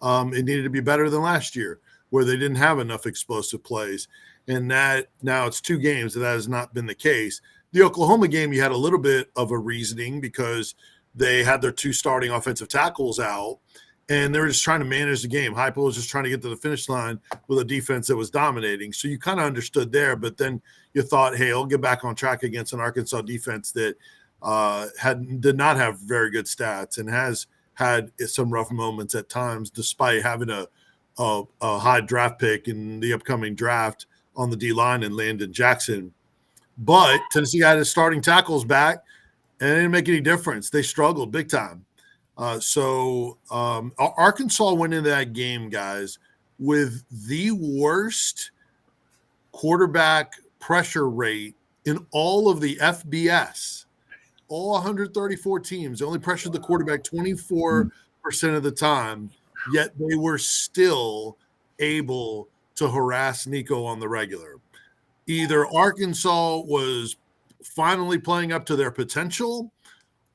it needed to be better than last year where they didn't have enough explosive plays. And that now it's 2 games that has not been the case. The Oklahoma game, you had a little bit of a reasoning because they had their 2 starting offensive tackles out and they were just trying to manage the game. Heupel was just trying to get to the finish line with a defense that was dominating. So you kind of understood there, but then you thought, hey, I'll get back on track against an Arkansas defense that did not have very good stats and has had some rough moments at times, despite having a high draft pick in the upcoming draft on the D-line and Landon Jackson. But Tennessee had his starting tackles back, and it didn't make any difference. They struggled big time. So Arkansas went into that game, guys, with the worst quarterback pressure rate in all of the FBS. All 134 teams only pressured the quarterback 24% of the time, yet they were still able to harass Nico on the regular. Either Arkansas was finally playing up to their potential,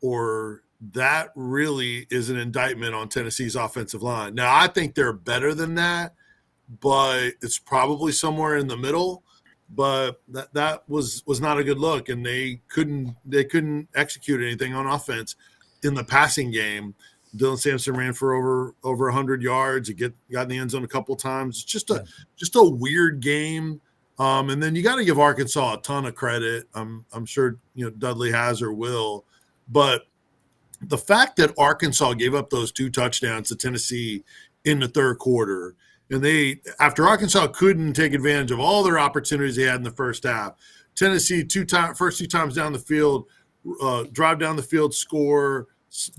or that really is an indictment on Tennessee's offensive line. Now, I think they're better than that, but it's probably somewhere in the middle. But that was not a good look, and they couldn't execute anything on offense in the passing game. Dylan Sampson ran for over 100 yards. He got in the end zone a couple of times. It's just a weird game. And then you got to give Arkansas a ton of credit. I'm sure Dudley has or will, but the fact that Arkansas gave up those 2 touchdowns to Tennessee in the third quarter. And after Arkansas couldn't take advantage of all their opportunities they had in the first half, Tennessee first 2 times down the field, drive down the field, score,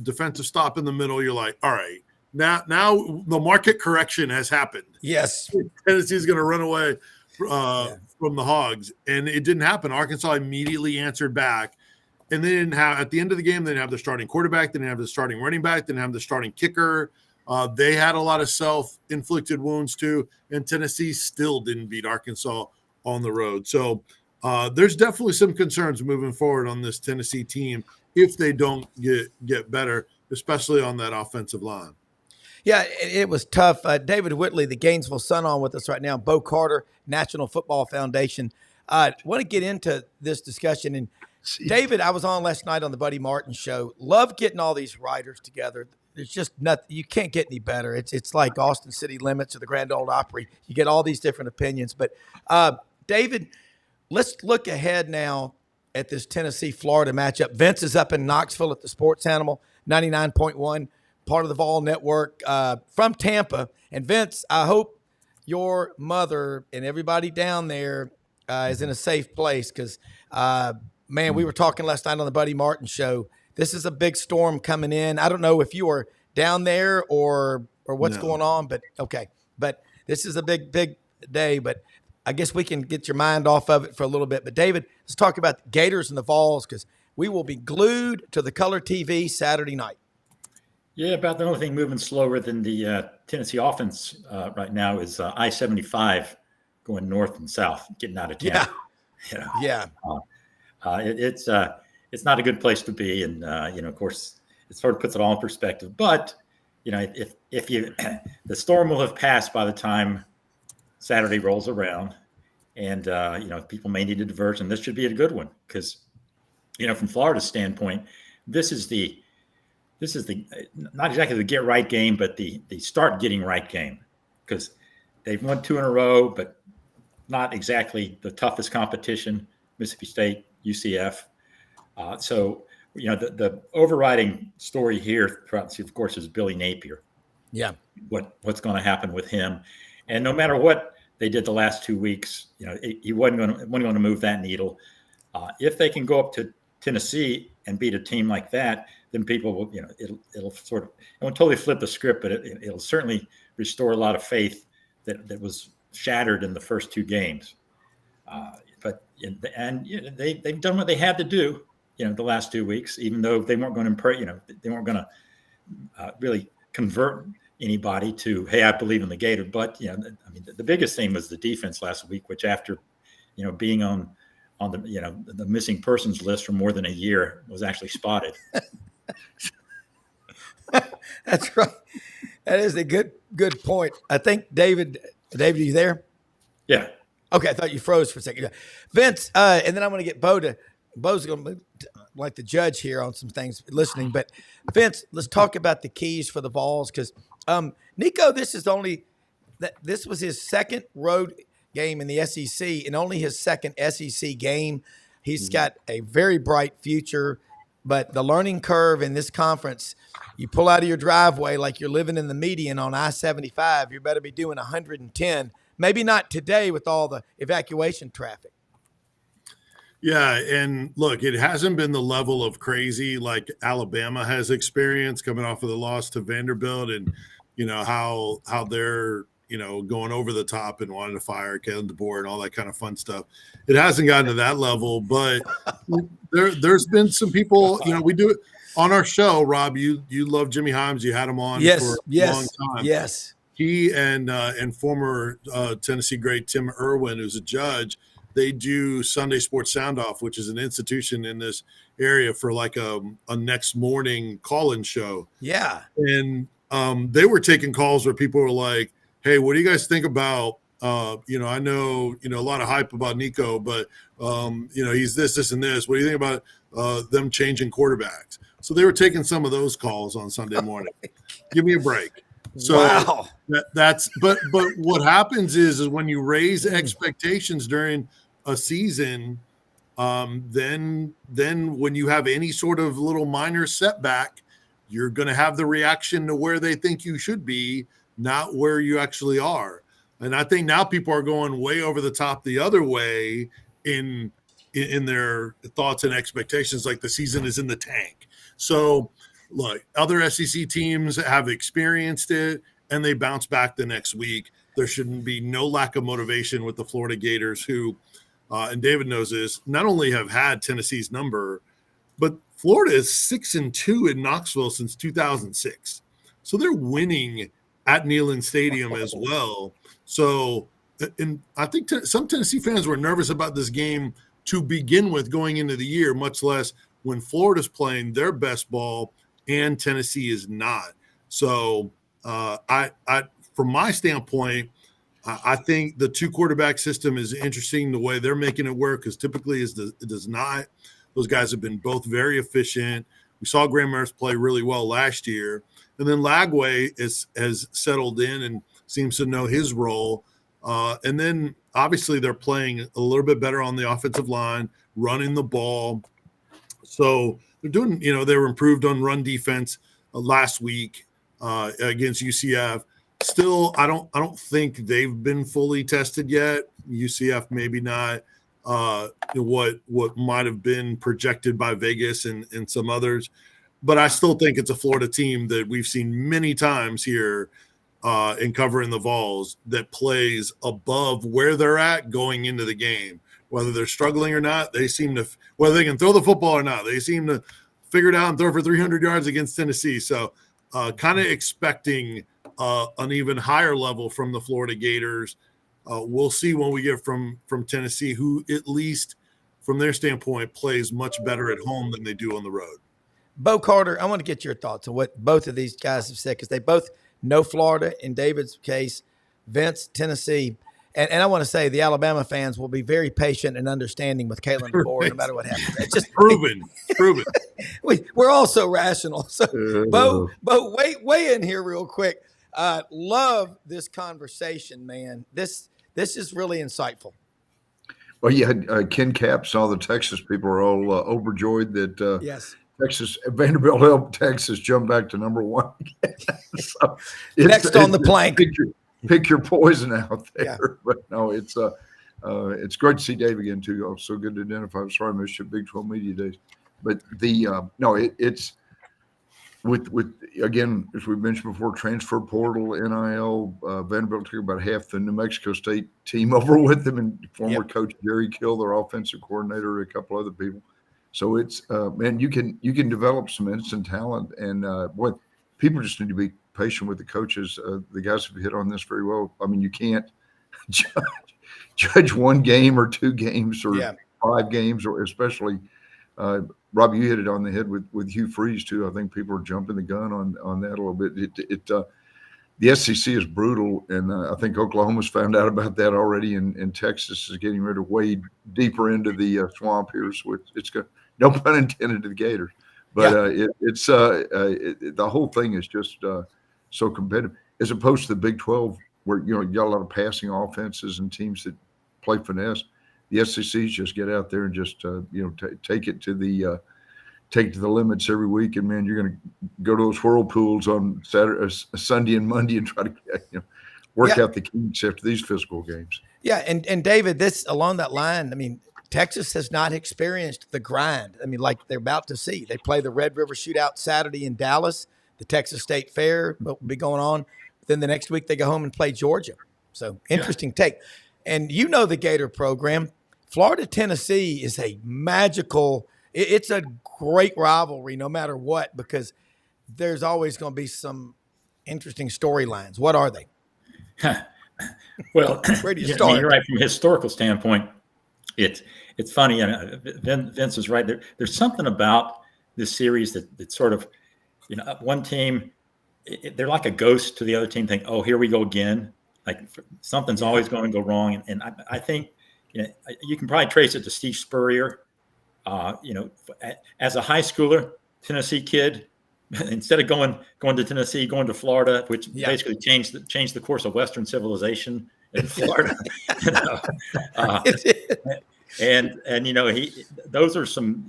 defensive stop in the middle. You're like, all right, now the market correction has happened. Yes. Tennessee's going to run away from the Hogs, and it didn't happen. Arkansas immediately answered back, and they didn't have at the end of the game. They didn't have the starting quarterback. They didn't have the starting running back. They didn't have the starting kicker. They had a lot of self-inflicted wounds too, and Tennessee still didn't beat Arkansas on the road. So there's definitely some concerns moving forward on this Tennessee team if they don't get better, especially on that offensive line. Yeah, it was tough. David Whitley, the Gainesville Sun, on with us right now. Bo Carter, National Football Foundation. Want to get into this discussion. And David, I was on last night on the Buddy Martin show. Love getting all these writers together. There's just nothing. You can't get any better. It's like Austin City Limits or the Grand Ole Opry. You get all these different opinions. But David, let's look ahead now at this Tennessee-Florida matchup. Vince is up in Knoxville at the Sports Animal, 99.1. part of the Vol Network from Tampa. And Vince, I hope your mother and everybody down there is in a safe place because, man, we were talking last night on the Buddy Martin show. This is a big storm coming in. I don't know if you are down there or what's going on, but okay. But this is a big day, but I guess we can get your mind off of it for a little bit. But, David, let's talk about the Gators and the Vols because we will be glued to the color TV Saturday night. Yeah, about the only thing moving slower than the Tennessee offense right now is I-75 going north and south, getting out of town. Yeah. It's not a good place to be, and of course, it sort of puts it all in perspective. But if you the storm will have passed by the time Saturday rolls around, and people may need a diversion. This should be a good one because from Florida's standpoint, this is the not exactly the get right game, but the start getting right game because they've won 2 in a row, but not exactly the toughest competition, Mississippi State, UCF. So the overriding story here throughout, of course, is Billy Napier. Yeah. What's going to happen with him. And no matter what they did the last 2 weeks, he wasn't going to move that needle. If they can go up to Tennessee and beat a team like that, then people will, it won't totally flip the script, but it'll certainly restore a lot of faith that was shattered in the first 2 games. They've done what they had to do, the last 2 weeks, even though they weren't going to, they weren't going to really convert anybody to, hey, I believe in the Gator. But the biggest thing was the defense last week, which after, being on the missing persons list for more than a year was actually spotted. That's right. That is a good point. I think David, are you there? Yeah. Okay. I thought you froze for a second. Vince, and then I'm going to get Bo's going to like the judge here on some things listening, but Vince, let's talk about the keys for the Vols. Cause, Nico, this was his second road game in the SEC and only his second SEC game. He's got a very bright future, but the learning curve in this conference, you pull out of your driveway like you're living in the median on I-75, you better be doing 110. Maybe not today with all the evacuation traffic. Yeah, and look, it hasn't been the level of crazy like Alabama has experienced coming off of the loss to Vanderbilt and, how they're, going over the top and wanting to fire Kellen DeBoer and all that kind of fun stuff. It hasn't gotten to that level, but there's been some people, we do it on our show. Rob, you love Jimmy Himes. You had him on for a long time. Yes. He and former Tennessee great Tim Irwin, who's a judge, they do Sunday Sports Sound Off, which is an institution in this area for like a next morning call-in show. Yeah. And they were taking calls where people were like, hey, what do you guys think about, I know, a lot of hype about Nico, but, he's this, and this. What do you think about them changing quarterbacks? So they were taking some of those calls on Sunday morning. Give me a break. So wow. but what happens is when you raise expectations during a season, then when you have any sort of little minor setback, you're going to have the reaction to where they think you should be, not where you actually are. And I think now people are going way over the top the other way in their thoughts and expectations, like the season is in the tank. So look, other SEC teams have experienced it and they bounce back the next week. There shouldn't be no lack of motivation with the Florida Gators, who, and David knows this, not only have had Tennessee's number, but Florida is 6-2 in Knoxville since 2006. So they're winning at Neyland Stadium as well. So, and I think some Tennessee fans were nervous about this game to begin with going into the year, much less when Florida's playing their best ball and Tennessee is not. So from my standpoint, I think the 2-quarterback system is interesting, the way they're making it work, because typically it does not. Those guys have been both very efficient. We saw Graham Mertz play really well last year. And then Lagway has settled in and seems to know his role. And then obviously they're playing a little bit better on the offensive line, running the ball. So they're doing, they were improved on run defense last week against UCF. Still, I don't think they've been fully tested yet. UCF maybe not what might have been projected by Vegas and some others. But I still think it's a Florida team that we've seen many times here in covering the Vols that plays above where they're at going into the game. Whether they're struggling or not, they seem to – whether they can throw the football or not, they seem to figure it out and throw for 300 yards against Tennessee. So kind of expecting an even higher level from the Florida Gators. We'll see when we get from Tennessee, who at least from their standpoint plays much better at home than they do on the road. Bo Carter, I want to get your thoughts on what both of these guys have said, because they both know Florida in David's case, Vince, Tennessee. And I want to say the Alabama fans will be very patient and understanding with Kalen DeBoer no matter what happens. It's just proven. We're all so rational. So, Bo, weigh in here real quick. Love this conversation, man. This is really insightful. Well, you had Ken Capps, all the Texas people are all overjoyed that yes. Vanderbilt helped Texas jump back to number one. So next on the plank. Pick your poison out there. Yeah. But no, it's great to see Dave again too. Oh, so good to identify. I'm sorry I missed your Big 12 Media Days. But it's with again, as we mentioned before, transfer portal, NIL, Vanderbilt took about half the New Mexico State team over with them, and former coach Jerry Kill, their offensive coordinator, a couple other people. So it's man, you can develop some instant talent, and what people just need to be patient with the coaches. The guys have hit on this very well. I mean, you can't judge one game or two games or 5 games, or especially Rob, you hit it on the head with Hugh Freeze too. I think people are jumping the gun on that a little bit. The SEC is brutal, and I think Oklahoma's found out about that already, and Texas is getting ready to wade deeper into the swamp here. So it's got no pun intended to the Gators, but the whole thing is just so competitive, as opposed to the Big 12, where you got a lot of passing offenses and teams that play finesse. The SECs just get out there and just take it to the limits every week, and man, you're going to go to those whirlpools on Saturday, Sunday, and Monday, and try to work out the kinks after these physical games. Yeah, and David, this along that line, I mean, Texas has not experienced the grind. I mean, like they're about to see. They play the Red River Shootout Saturday in Dallas. The Texas State Fair will be going on. Then the next week they go home and play Georgia. So interesting take. And the Gator program. Florida, Tennessee is a magical – it's a great rivalry no matter what, because there's always going to be some interesting storylines. What are they? Well, where do you start? You're right. From a historical standpoint, it's funny. Vince is right. There's something about this series that sort of, one team, they're like a ghost to the other team, think, oh, here we go again. Like something's always going to go wrong. And I think – you can probably trace it to Steve Spurrier. As a high schooler, Tennessee kid, instead of going to Tennessee, going to Florida, which basically changed the course of Western civilization in Florida. Those are some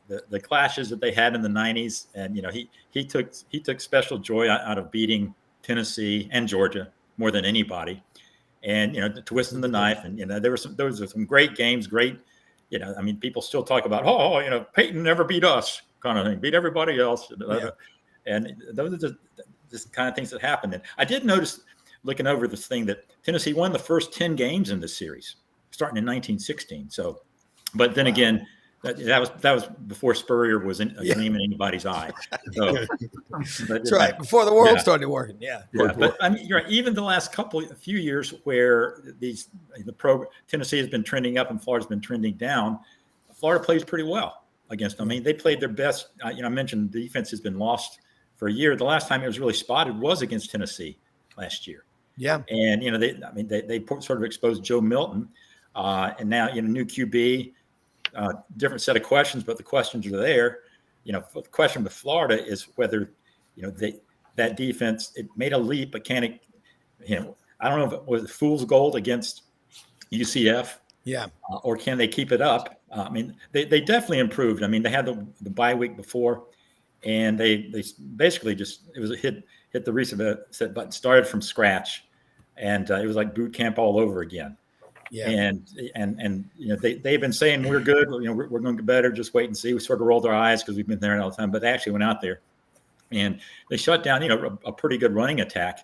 the clashes that they had in the 90s, and he took special joy out of beating Tennessee and Georgia more than anybody. And twisting the knife, and those are some great games. Great, people still talk about Peyton never beat us, kind of thing, beat everybody else, and those are just kind of things that happen. And I did notice looking over this thing that Tennessee won the first 10 games in this series, starting in 1916. So, but then again, that was before Spurrier was a gleam in anybody's eye. So, that's right. Before the world started working. Yeah. But I mean, you're right. Even the last few years where Tennessee has been trending up and Florida's been trending down, Florida plays pretty well against them. I mean, they played their best. I mentioned the defense has been lost for a year. The last time it was really spotted was against Tennessee last year. Yeah. And, they sort of exposed Joe Milton. And now, new QB, different set of questions, but the questions are there. The question with Florida is whether, that defense, it made a leap, but can it, I don't know if it was fool's gold against UCF. Yeah. Or can they keep it up? I mean, they definitely improved. I mean, they had the bye week before, and they basically it was a hit the reset button, started from scratch, and it was like boot camp all over again. Yeah. And they've been saying we're good. We're going to get better. Just wait and see. We sort of rolled our eyes because we've been there all the time, but they actually went out there and they shut down a pretty good running attack.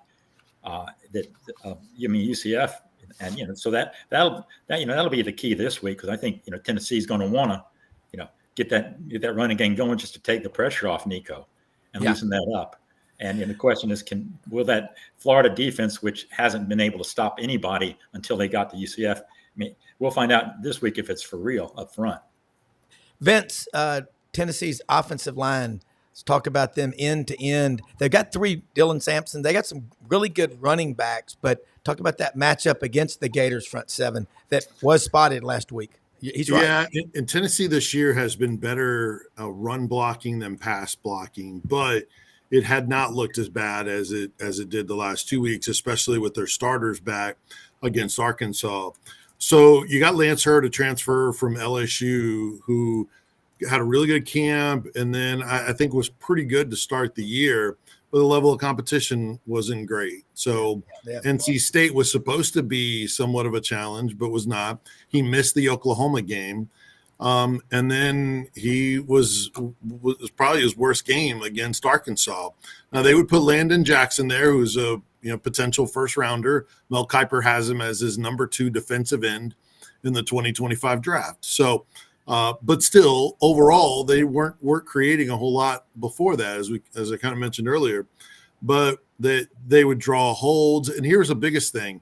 UCF, and so that'll be the key this week, because I think Tennessee's going to want to get that running game going just to take the pressure off Nico and loosen that up. And the question is, will that Florida defense, which hasn't been able to stop anybody until they got to UCF, I mean, we'll find out this week if it's for real up front. Vince, Tennessee's offensive line, let's talk about them end to end. They've got 3 Dylan Sampson. They got some really good running backs, but talk about that matchup against the Gators front 7 that was spotted last week. He's right. Yeah, and Tennessee this year has been better run blocking than pass blocking, but it had not looked as bad as it did the last 2 weeks, especially with their starters back against Arkansas. So you got Lance Hurd, a transfer from LSU, who had a really good camp, and then I think was pretty good to start the year, but the level of competition wasn't great. So NC State was supposed to be somewhat of a challenge, but was not. He missed the Oklahoma game. And then he was probably his worst game against Arkansas. Now they would put Landon Jackson there, who's a potential first rounder. Mel Kiper has him as his number 2 defensive end in the 2025 draft. So, but still, overall, they weren't creating a whole lot before that, as I kind of mentioned earlier. But they would draw holds, and here's the biggest thing: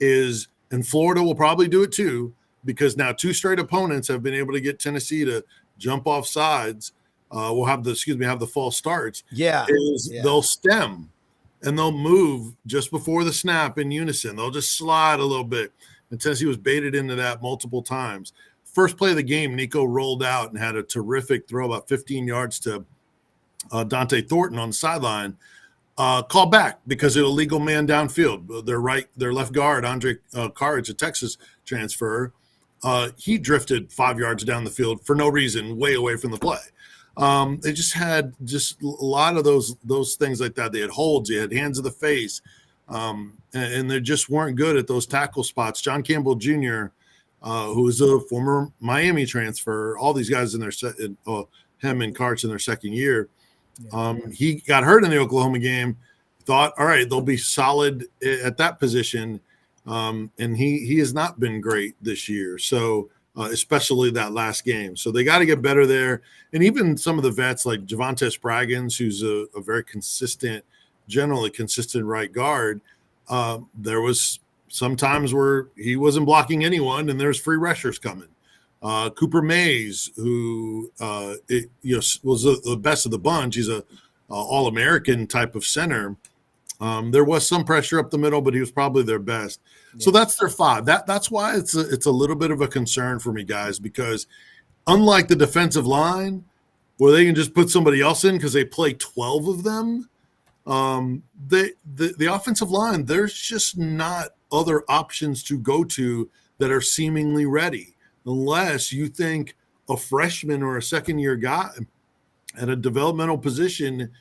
and Florida will probably do it too, because now 2 straight opponents have been able to get Tennessee to jump off sides. We'll have the false starts. They'll stem and they'll move just before the snap in unison. They'll just slide a little bit. And Tennessee was baited into that multiple times. First play of the game, Nico rolled out and had a terrific throw about 15 yards to Dante Thornton on the sideline. Call back because of illegal man downfield. Their left guard, Andre Carriage, a Texas transfer, he drifted 5 yards down the field for no reason, way away from the play. They just had a lot of those things like that. They had holds, they had hands of the face, and they just weren't good at those tackle spots. John Campbell Jr., who was a former Miami transfer, all these guys in him and Karch in their second year. He got hurt in the Oklahoma game, thought, all right, they'll be solid at that position. And he has not been great this year. So especially that last game. So they got to get better there. And even some of the vets like Javonte Spraggins, who's a very generally consistent right guard. There was some times where he wasn't blocking anyone and there's free rushers coming. Cooper Mays, who was the best of the bunch. He's a All-American type of center. There was some pressure up the middle, but he was probably their best. Yeah. So that's their 5. That's why it's a little bit of a concern for me, guys, because unlike the defensive line, where they can just put somebody else in because they play 12 of them, the offensive line, there's just not other options to go to that are seemingly ready, unless you think a freshman or a second-year guy at a developmental position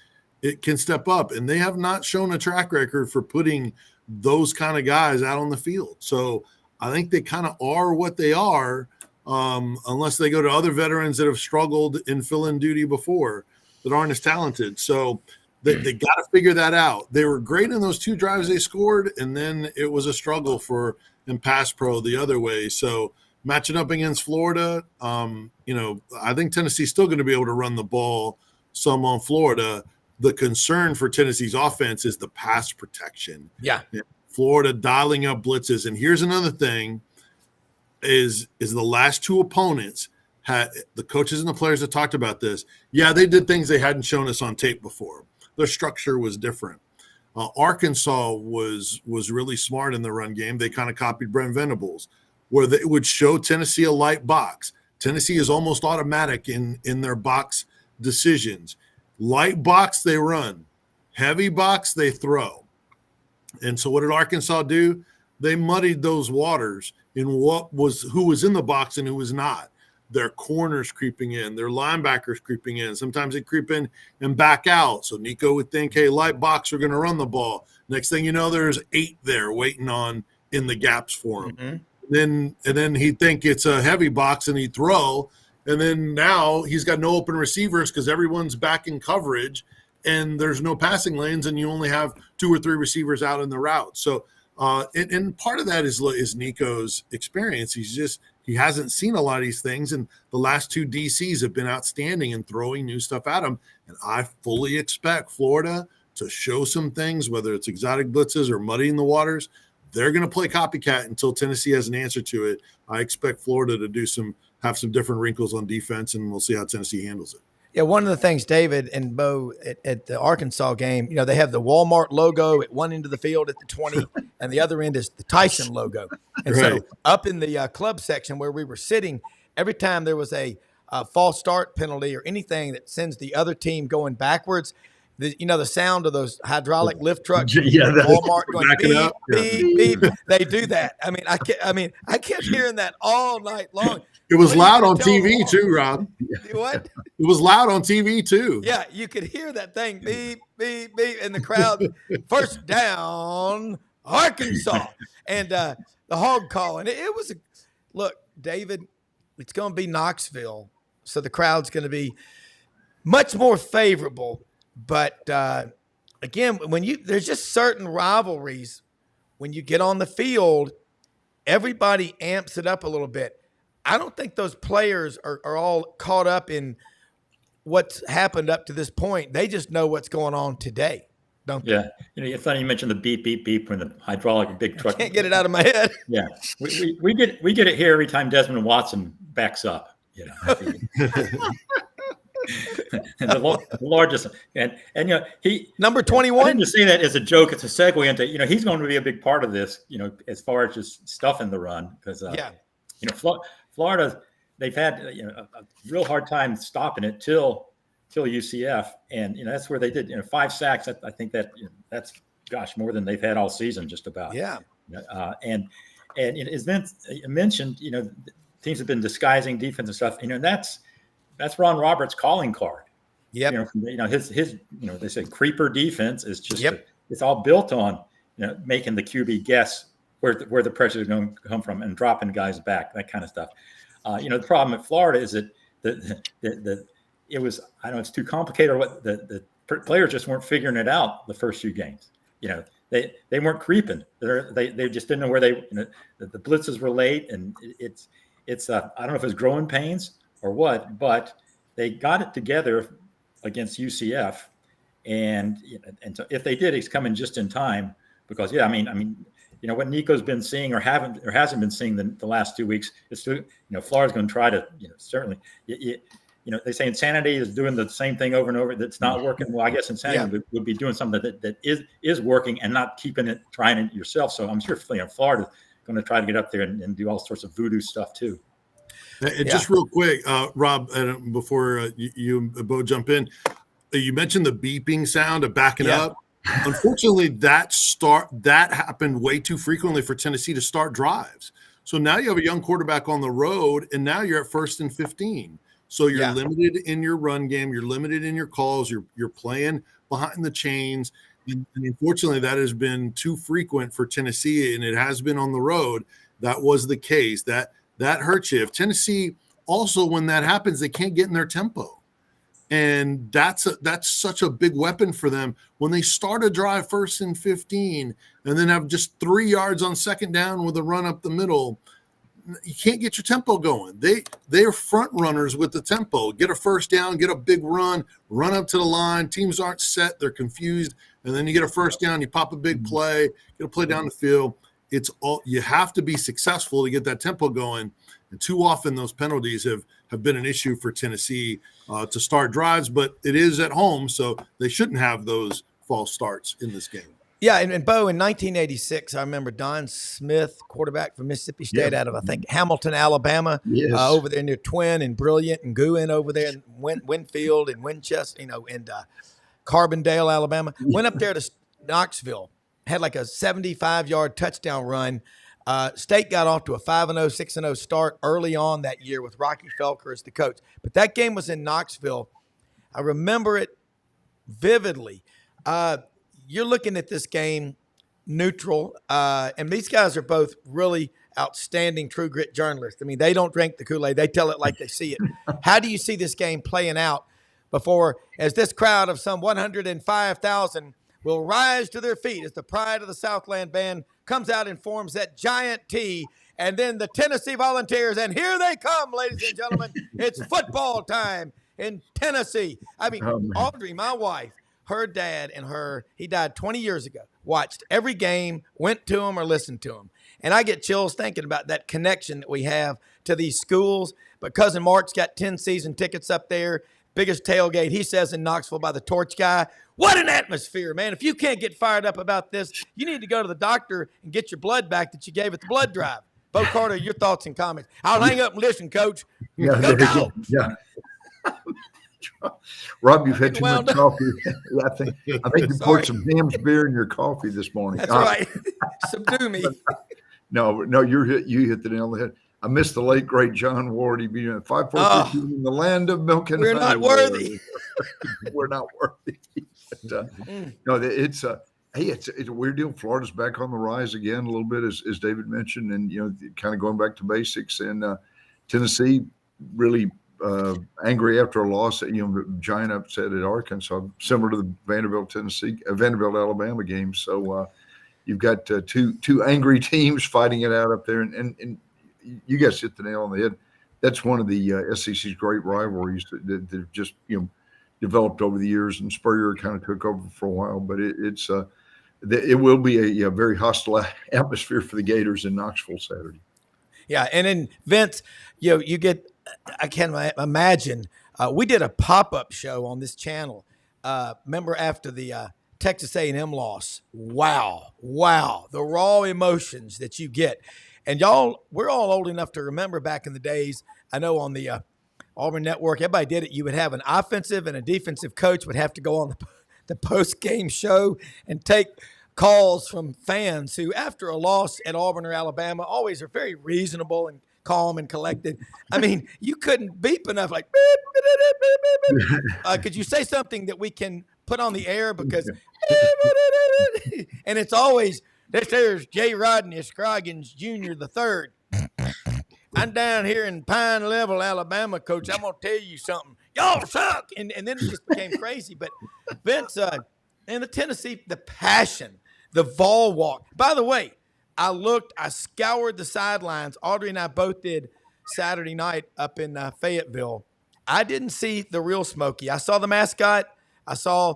it can step up, and they have not shown a track record for putting those kind of guys out on the field. So I think they kind of are what they are, unless they go to other veterans that have struggled in fill-in duty before that aren't as talented. So They got to figure that out. They were great in those 2 drives they scored, and then it was a struggle in pass pro the other way. So matching up against Florida, I think Tennessee's still going to be able to run the ball some on Florida. The concern for Tennessee's offense is the pass protection. Yeah. Florida dialing up blitzes. And here's another thing is the last 2 opponents had the coaches and the players that talked about this. Yeah, they did things they hadn't shown us on tape before. Their structure was different. Arkansas was really smart in the run game. They kind of copied Brent Venables, where they would show Tennessee a light box. Tennessee is almost automatic in their box decisions. Light box, they run. Heavy box, they throw. And so what did Arkansas do? They muddied those waters in who was in the box and who was not. Their corners creeping in, their linebackers creeping in. Sometimes they creep in and back out. So Nico would think, hey, light box, we're going to run the ball. Next thing you know, there's 8 there waiting on in the gaps for him. Mm-hmm. And then he'd think it's a heavy box and he'd throw. And then now he's got no open receivers because everyone's back in coverage and there's no passing lanes and you only have 2 or 3 receivers out in the route. So and part of that is Nico's experience. He hasn't seen a lot of these things, and the last 2 DCs have been outstanding in throwing new stuff at him. And I fully expect Florida to show some things, whether it's exotic blitzes or muddying the waters. They're going to play copycat until Tennessee has an answer to it. I expect Florida to have some different wrinkles on defense, and we'll see how Tennessee handles it. Yeah, one of the things, David and Bo, at the Arkansas game, they have the Walmart logo at one end of the field at the 20, and the other end is the Tyson logo. And right. So up in the club section where we were sitting, every time there was a false start penalty or anything that sends the other team going backwards, the sound of those hydraulic lift trucks, Walmart going beep, beep. They do that. I kept hearing that all night long. It was loud on TV too, Rob. What? It was loud on TV too. Yeah, you could hear that thing beep, beep, beep, and the crowd. First down, Arkansas, and the hog call, and it was look, David. It's going to be Knoxville, so the crowd's going to be much more favorable. But again, there's just certain rivalries when you get on the field, everybody amps it up a little bit. I don't think those players are all caught up in what's happened up to this point. They just know what's going on today, don't they? Yeah. It's funny you mentioned the beep, beep, beep when the hydraulic big truck. I can't get it out of my head. Yeah. We get it here every time Desmond Watson backs up. And the largest, and he number 21. I didn't just say that as a joke. It's a segue into he's going to be a big part of this. As far as just stuffing the run because Florida, they've had a real hard time stopping it till UCF, and that's where they did 5 sacks. I think that's more than they've had all season, just about. Yeah. And as Vince mentioned, teams have been disguising defense and stuff. That's Ron Roberts' calling card. Yeah. His they say creeper defense is just it's all built on making the QB guess where the pressure is going to come from and dropping guys back, that kind of stuff. The problem at Florida is that it was, I don't know, it's too complicated, or what the players just weren't figuring it out the first few games. They weren't creeping. They just didn't know where the blitzes were late, and it's I don't know if it's growing pains or what, but they got it together against UCF, and so if they did, it's coming just in time because what Nico's been seeing or hasn't been seeing the last 2 weeks is Florida's going to try to certainly they say insanity is doing the same thing over and over that's not working. Well, I guess insanity would be doing something that is working and not trying it yourself. So I'm sure Florida's going to try to get up there and do all sorts of voodoo stuff too. Just real quick, Rob, before you Bo jump in, you mentioned the beeping sound of backing up. Unfortunately, that happened way too frequently for Tennessee to start drives. So now you have a young quarterback on the road, and now you're at 1st and 15. So you're limited in your run game. You're limited in your calls. You're playing behind the chains. And unfortunately, that has been too frequent for Tennessee, and it has been on the road. That was the case. That hurts you. If Tennessee also, when that happens, they can't get in their tempo. And that's such a big weapon for them when they start a drive 1st and 15 and then have just 3 yards on 2nd down with a run up the middle. You can't get your tempo going. They're front runners with the tempo. Get a 1st down, get a big run up to the line. Teams aren't set. They're confused. And then you get a 1st down, you pop a big play, get a play down the field. It's all you have to be successful to get that tempo going. And too often those penalties have been an issue for Tennessee to start drives, but it is at home, so they shouldn't have those false starts in this game. Yeah, and Bo, in 1986, I remember Don Smith, quarterback from Mississippi State out of, I think, Hamilton, Alabama, over there near Twin and Brilliant and Guin over there in Winfield and Winchester, and Carbondale, Alabama. Went up there to Knoxville, had like a 75-yard touchdown run. State got off to a 5-0, 6-0 start early on that year with Rocky Felker as the coach. But that game was in Knoxville. I remember it vividly. You're looking at this game neutral, and these guys are both really outstanding true grit journalists. I mean, they don't drink the Kool-Aid. They tell it like they see it. How do you see this game playing out before, as this crowd of some 105,000 will rise to their feet as the Pride of the Southland band comes out and forms that giant T, and then the Tennessee Volunteers, and here they come, ladies and gentlemen. It's football time in Tennessee. I mean, Audrey, my wife, her dad and her, he died 20 years ago, watched every game, went to him or listened to him. And I get chills thinking about that connection that we have to these schools. But Cousin Mark's got 10 season tickets up there, biggest tailgate, he says, in Knoxville by the Torch Guy. What an atmosphere, man. If you can't get fired up about this, you need to go to the doctor and get your blood back that you gave at the blood drive. Bo Carter, your thoughts and comments. I'll hang up and listen, Coach. Go Dogs. Yeah. Rob, you've had too much coffee. I think you poured some Ham's beer in your coffee this morning. That's right. Subdue me. No, you hit the nail on the head. I missed the late great John Ward. He'd be in 5-4-15 in the land of milk and honey. We're not worthy. We're not worthy. But, no, it's a weird deal. Florida's back on the rise again a little bit, as David mentioned, and kind of going back to basics. And Tennessee really angry after a loss. Giant upset at Arkansas, similar to the Vanderbilt Alabama game. So you've got two angry teams fighting it out up there, and you guys hit the nail on the head. That's one of the SEC's great rivalries that just developed over the years, and Spurrier kind of took over for a while. But it will be a very hostile atmosphere for the Gators in Knoxville Saturday. Yeah, and then Vince, you get. I can't imagine. We did a pop-up show on this channel. Remember after the Texas A&M loss? Wow, the raw emotions that you get. And y'all, we're all old enough to remember back in the days. I know on the Auburn Network, everybody did it. You would have an offensive and a defensive coach would have to go on the post-game show and take calls from fans who, after a loss at Auburn or Alabama, always are very reasonable and calm and collected. I mean, you couldn't beep enough, like, beep, beep, beep, beep. Could you say something that we can put on the air? Because, and it's always, this here's J. Rodney Scroggins Jr. III. I'm down here in Pine Level, Alabama, Coach. I'm going to tell you something. Y'all suck. And then it just became crazy. But Vince, and the Tennessee, the passion, the Vol walk. By the way, I scoured the sidelines. Audrey and I both did Saturday night up in Fayetteville. I didn't see the real Smokey. I saw the mascot. I saw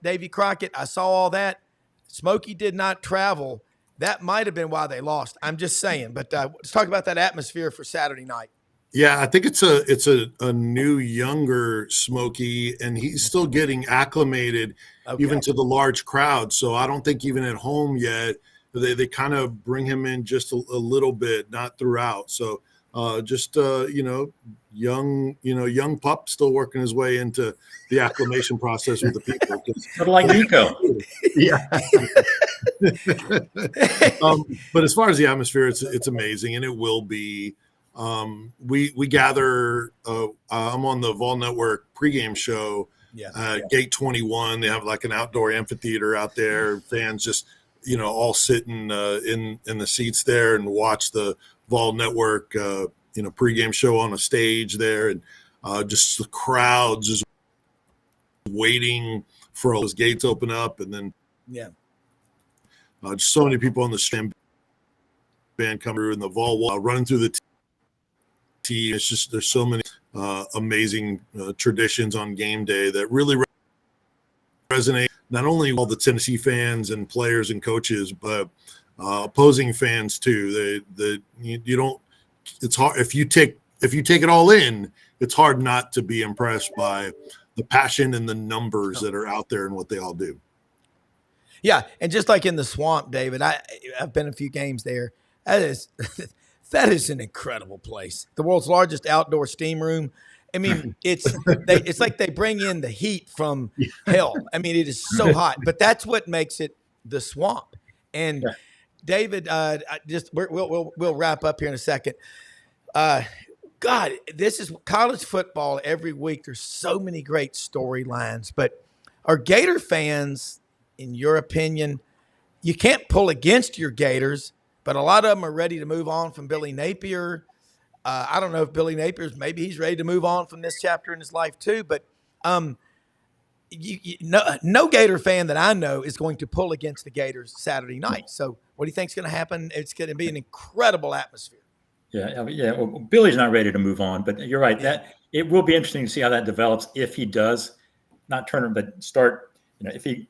Davy Crockett. I saw all that. Smokey did not travel. That might have been why they lost. I'm just saying. But let's talk about that atmosphere for Saturday night. Yeah, I think it's a new, younger Smokey, and he's still getting acclimated even to the large crowd. So I don't think even at home yet, they kind of bring him in just a little bit, not throughout. So young pup still working his way into the acclimation process with the people. Sort of like Nico. Yeah. But as far as the atmosphere, it's amazing, and it will be. We gather. I'm on the Vol Network pregame show. Gate 21. They have like an outdoor amphitheater out there. Fans just all sitting in the seats there and watch the Vol Network pregame show on a stage there. And just the crowds just waiting for all those gates open up, and then just so many people on the stand band coming through and the vol running through the tee. It's just there's so many amazing traditions on game day that really resonate not only with all the Tennessee fans and players and coaches, but opposing fans too. You don't. It's hard if you take it all in. It's hard not to be impressed by the passion and the numbers that are out there and what they all do. Yeah, and just like in the Swamp, David, I've been a few games there. That is an incredible place. The world's largest outdoor steam room. I mean, it's like they bring in the heat from hell. I mean, it is so hot, but that's what makes it the Swamp. And David, we'll wrap up here in a second. God, this is college football every week. There's so many great storylines, but are Gator fans, in your opinion, you can't pull against your Gators, but a lot of them are ready to move on from Billy Napier. I don't know if Billy Napier's, maybe he's ready to move on from this chapter in his life too, but no Gator fan that I know is going to pull against the Gators Saturday night. So what do you think is going to happen? It's going to be an incredible atmosphere. Yeah. Well, Billy's not ready to move on, but you're right. That it will be interesting to see how that develops if he does not turn, but start. If he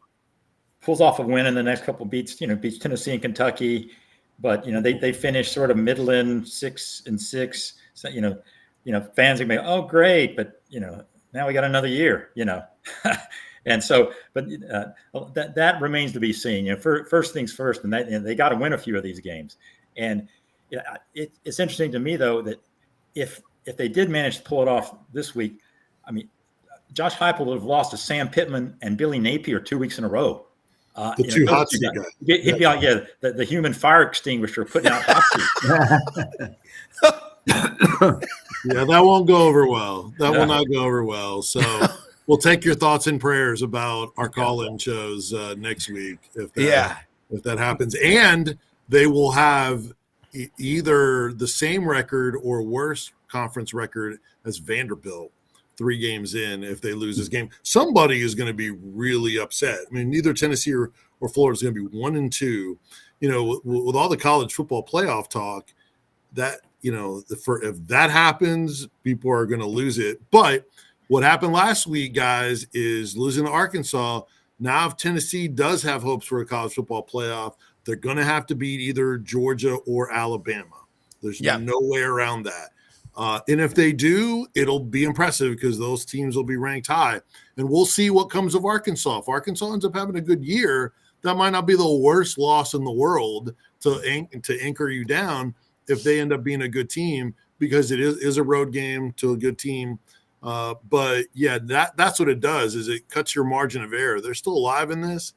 pulls off a win in the next couple of beats Tennessee and Kentucky, but they finish sort of Midland 6-6. So fans are gonna be, oh great, but now we got another year. And so, but that remains to be seen. First things first, and they got to win a few of these games. And it's interesting to me though that if they did manage to pull it off this week, I mean, Josh Heupel would have lost to Sam Pittman and Billy Napier 2 weeks in a row. The two hot seat guys. He'd be like, the human fire extinguisher putting out hot seat. Yeah, that won't go over well. That will not go over well. So we'll take your thoughts and prayers about our call-in shows next week if that happens. And they will have either the same record or worse conference record as Vanderbilt 3 games in. If they lose this game, somebody is going to be really upset. I mean, neither Tennessee or Florida is going to be 1-2. With all the college football playoff talk, that if that happens, people are going to lose it. But what happened last week, guys, is losing to Arkansas. Now, if Tennessee does have hopes for a college football playoff, they're going to have to beat either Georgia or Alabama. There's no way around that. And if they do, it'll be impressive because those teams will be ranked high. And we'll see what comes of Arkansas. If Arkansas ends up having a good year, that might not be the worst loss in the world to anchor you down if they end up being a good team, because it is a road game to a good team. But that's what it does, is it cuts your margin of error. They're still alive in this,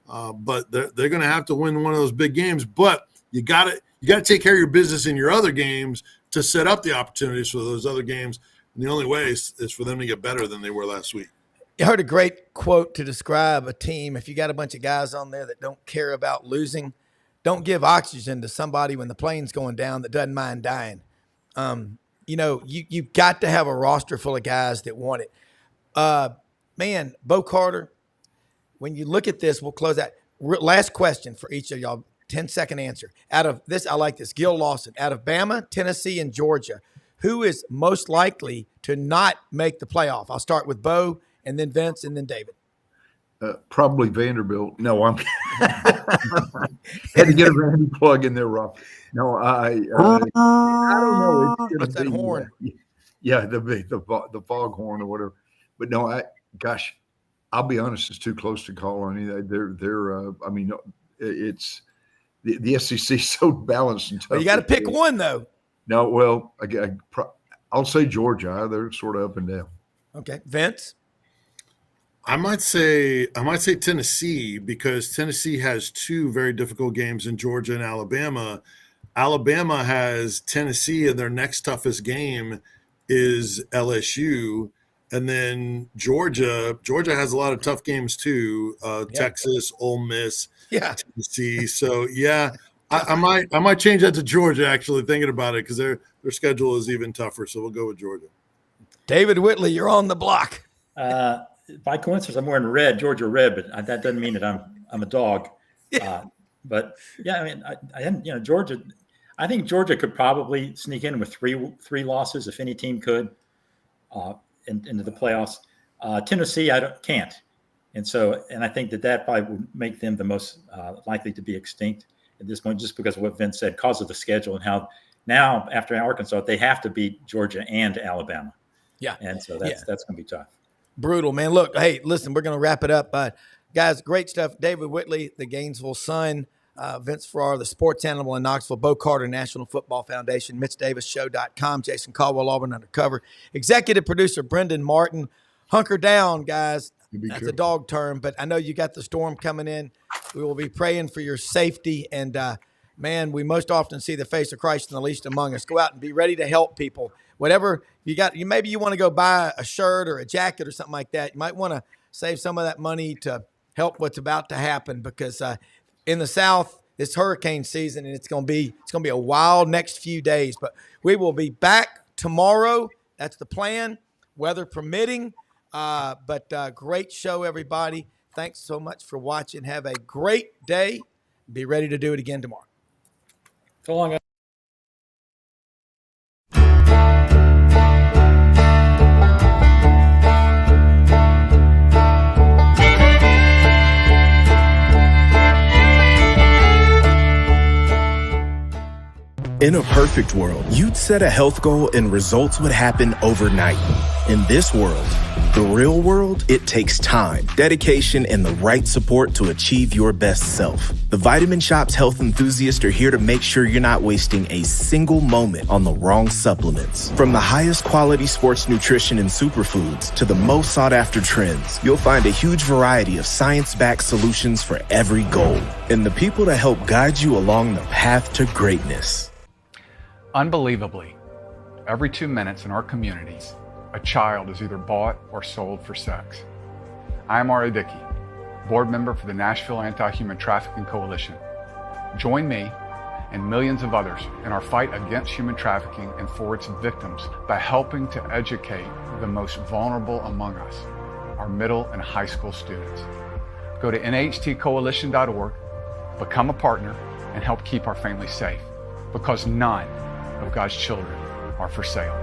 but they're going to have to win one of those big games. But you got to take care of your business in your other games to set up the opportunities for those other games. And the only way is for them to get better than they were last week. I heard a great quote to describe a team. If you got a bunch of guys on there that don't care about losing, don't give oxygen to somebody when the plane's going down that doesn't mind dying. You've got to have a roster full of guys that want it. Bo Carter, when you look at this, we'll close out. Last question for each of y'all, 10-second answer. Out of this, I like this. Gil Lawson, out of Bama, Tennessee, and Georgia, who is most likely to not make the playoff? I'll start with Bo, and then Vince, and then David. Probably Vanderbilt. No, I'm had to get a Randy plug in there, Rob. No, I don't know. What's that horn? Yeah, the foghorn or whatever. But no, I'll be honest, it's too close to call on either. It's the SEC is so balanced and tough. Well, you got to pick one though. No, well, I'll say Georgia. They're sort of up and down. Okay, Vince. I might say Tennessee, because Tennessee has 2 very difficult games in Georgia and Alabama. Alabama has Tennessee, and their next toughest game is LSU. And then Georgia has a lot of tough games too. Texas, Ole Miss, Tennessee. So I might change that to Georgia, actually, thinking about it, because their schedule is even tougher. So we'll go with Georgia. David Whitley, you're on the block. By coincidence, I'm wearing red, Georgia red, but that doesn't mean that I'm a dog. Yeah. But yeah, I mean, I Georgia. I think Georgia could probably sneak in with three losses if any team could into the playoffs. Tennessee, can't, and I think that probably would make them the most likely to be extinct at this point, just because of what Vince said, because of the schedule and how now after Arkansas they have to beat Georgia and Alabama. Yeah, and so that's going to be tough. Brutal, man. Look, hey, listen, we're going to wrap it up. Guys, great stuff. David Whitley, the Gainesville Sun, Vince Ferrara, the Sports Animal in Knoxville, Bo Carter, National Football Foundation, Mitch Davis, Show.com, Jason Caldwell, Auburn Undercover, executive producer Brendan Martin. Hunker down, guys. That's a dog term, but I know you got the storm coming in. We will be praying for your safety. And, man, we most often see the face of Christ in the least among us. Go out and be ready to help people. Whatever you got, maybe you want to go buy a shirt or a jacket or something like that. You might want to save some of that money to help what's about to happen, because in the South, it's hurricane season, and it's going to be a wild next few days. But we will be back tomorrow. That's the plan, weather permitting. But great show, everybody. Thanks so much for watching. Have a great day. Be ready to do it again tomorrow. So long, guys. In a perfect world, you'd set a health goal and results would happen overnight. In this world, the real world, it takes time, dedication, and the right support to achieve your best self. The Vitamin Shoppe health enthusiasts are here to make sure you're not wasting a single moment on the wrong supplements. From the highest quality sports nutrition and superfoods to the most sought after trends, you'll find a huge variety of science-backed solutions for every goal, and the people to help guide you along the path to greatness. Unbelievably, every 2 minutes in our communities, a child is either bought or sold for sex. I am R.A. Dickey, board member for the Nashville Anti-Human Trafficking Coalition. Join me and millions of others in our fight against human trafficking and for its victims by helping to educate the most vulnerable among us, our middle and high school students. Go to nhtcoalition.org, become a partner, and help keep our families safe, because none of God's children are for sale.